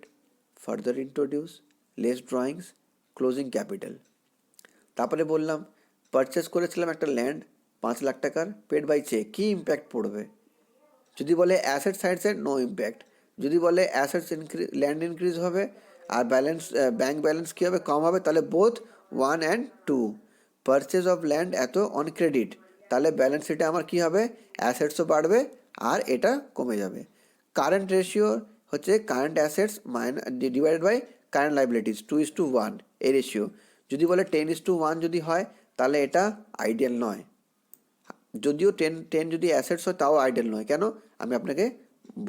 further introduce, less drawings, closing capital. তারপরে বললাম পারচেস করেছিলাম একটা ল্যান্ড 5 লাখ টাকার, পেড বাই চেক, কী ইম্প্যাক্ট পড়বে। যদি বলে অ্যাসেট সাইডসে নো ইম্প্যাক্ট, যদি বলে অ্যাসেটস ইনক্রিজ, ল্যান্ড ইনক্রিজ হবে আর ব্যালেন্স, ব্যাঙ্ক ব্যালেন্স কী হবে, কম হবে, তাহলে both 1 and 2। Purchase of land এত অন ক্রেডিট, তাহলে ব্যালেন্স শিটে আমার কী হবে, অ্যাসেটসও বাড়বে আর এটা কমে যাবে। কারেন্ট রেশিও হচ্ছে current assets divided by current liabilities, 2:1 এই রেশিও। যদি বলে 10:1 যদি হয় তাহলে এটা আইডিয়াল নয়। যদিও 10 যদি অ্যাসেটস হয় তাও আইডিয়াল নয়, কেন আমি আপনাকে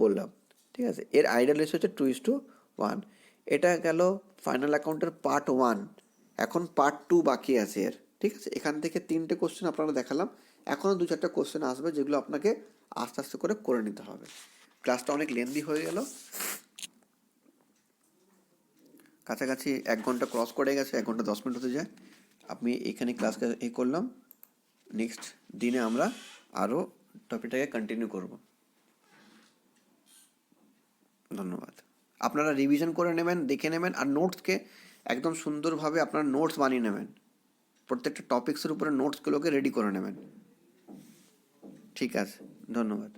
বললাম। ঠিক আছে, এর আইডিয়াল রেশিও হচ্ছে 2:1। এটা গেল ফাইনাল অ্যাকাউন্টের পার্ট 1। এখন পার্ট 2 বাকি আছে এর। ঠিক আছে, এখান থেকে 3টে কোশ্চেন আপনারা দেখালাম, এখনও 2-4টা কোশ্চেন আসবে যেগুলো আপনাকে আস্তে আস্তে করে নিতে হবে। ক্লাসটা অনেক লেন্দি হয়ে গেল, কাছাকাছি 1 ঘন্টা ক্রস করে গেছে, 1 ঘন্টা 10 মিনিট হতে যায়। আমি এখানে ক্লাসকে করলাম, নেক্সট দিনে আমরা আরও টপিকটাকে কন্টিনিউ করব। ধন্যবাদ। আপনারা রিভিশন করে নেবেন, দেখে নেবেন, আর নোটসকে একদম সুন্দরভাবে আপনারা নোটস বানিয়ে নেবেন, প্রত্যেকটা টপিক্সের উপরে নোটসগুলোকে রেডি করে নেবেন। ঠিক আছে, ধন্যবাদ।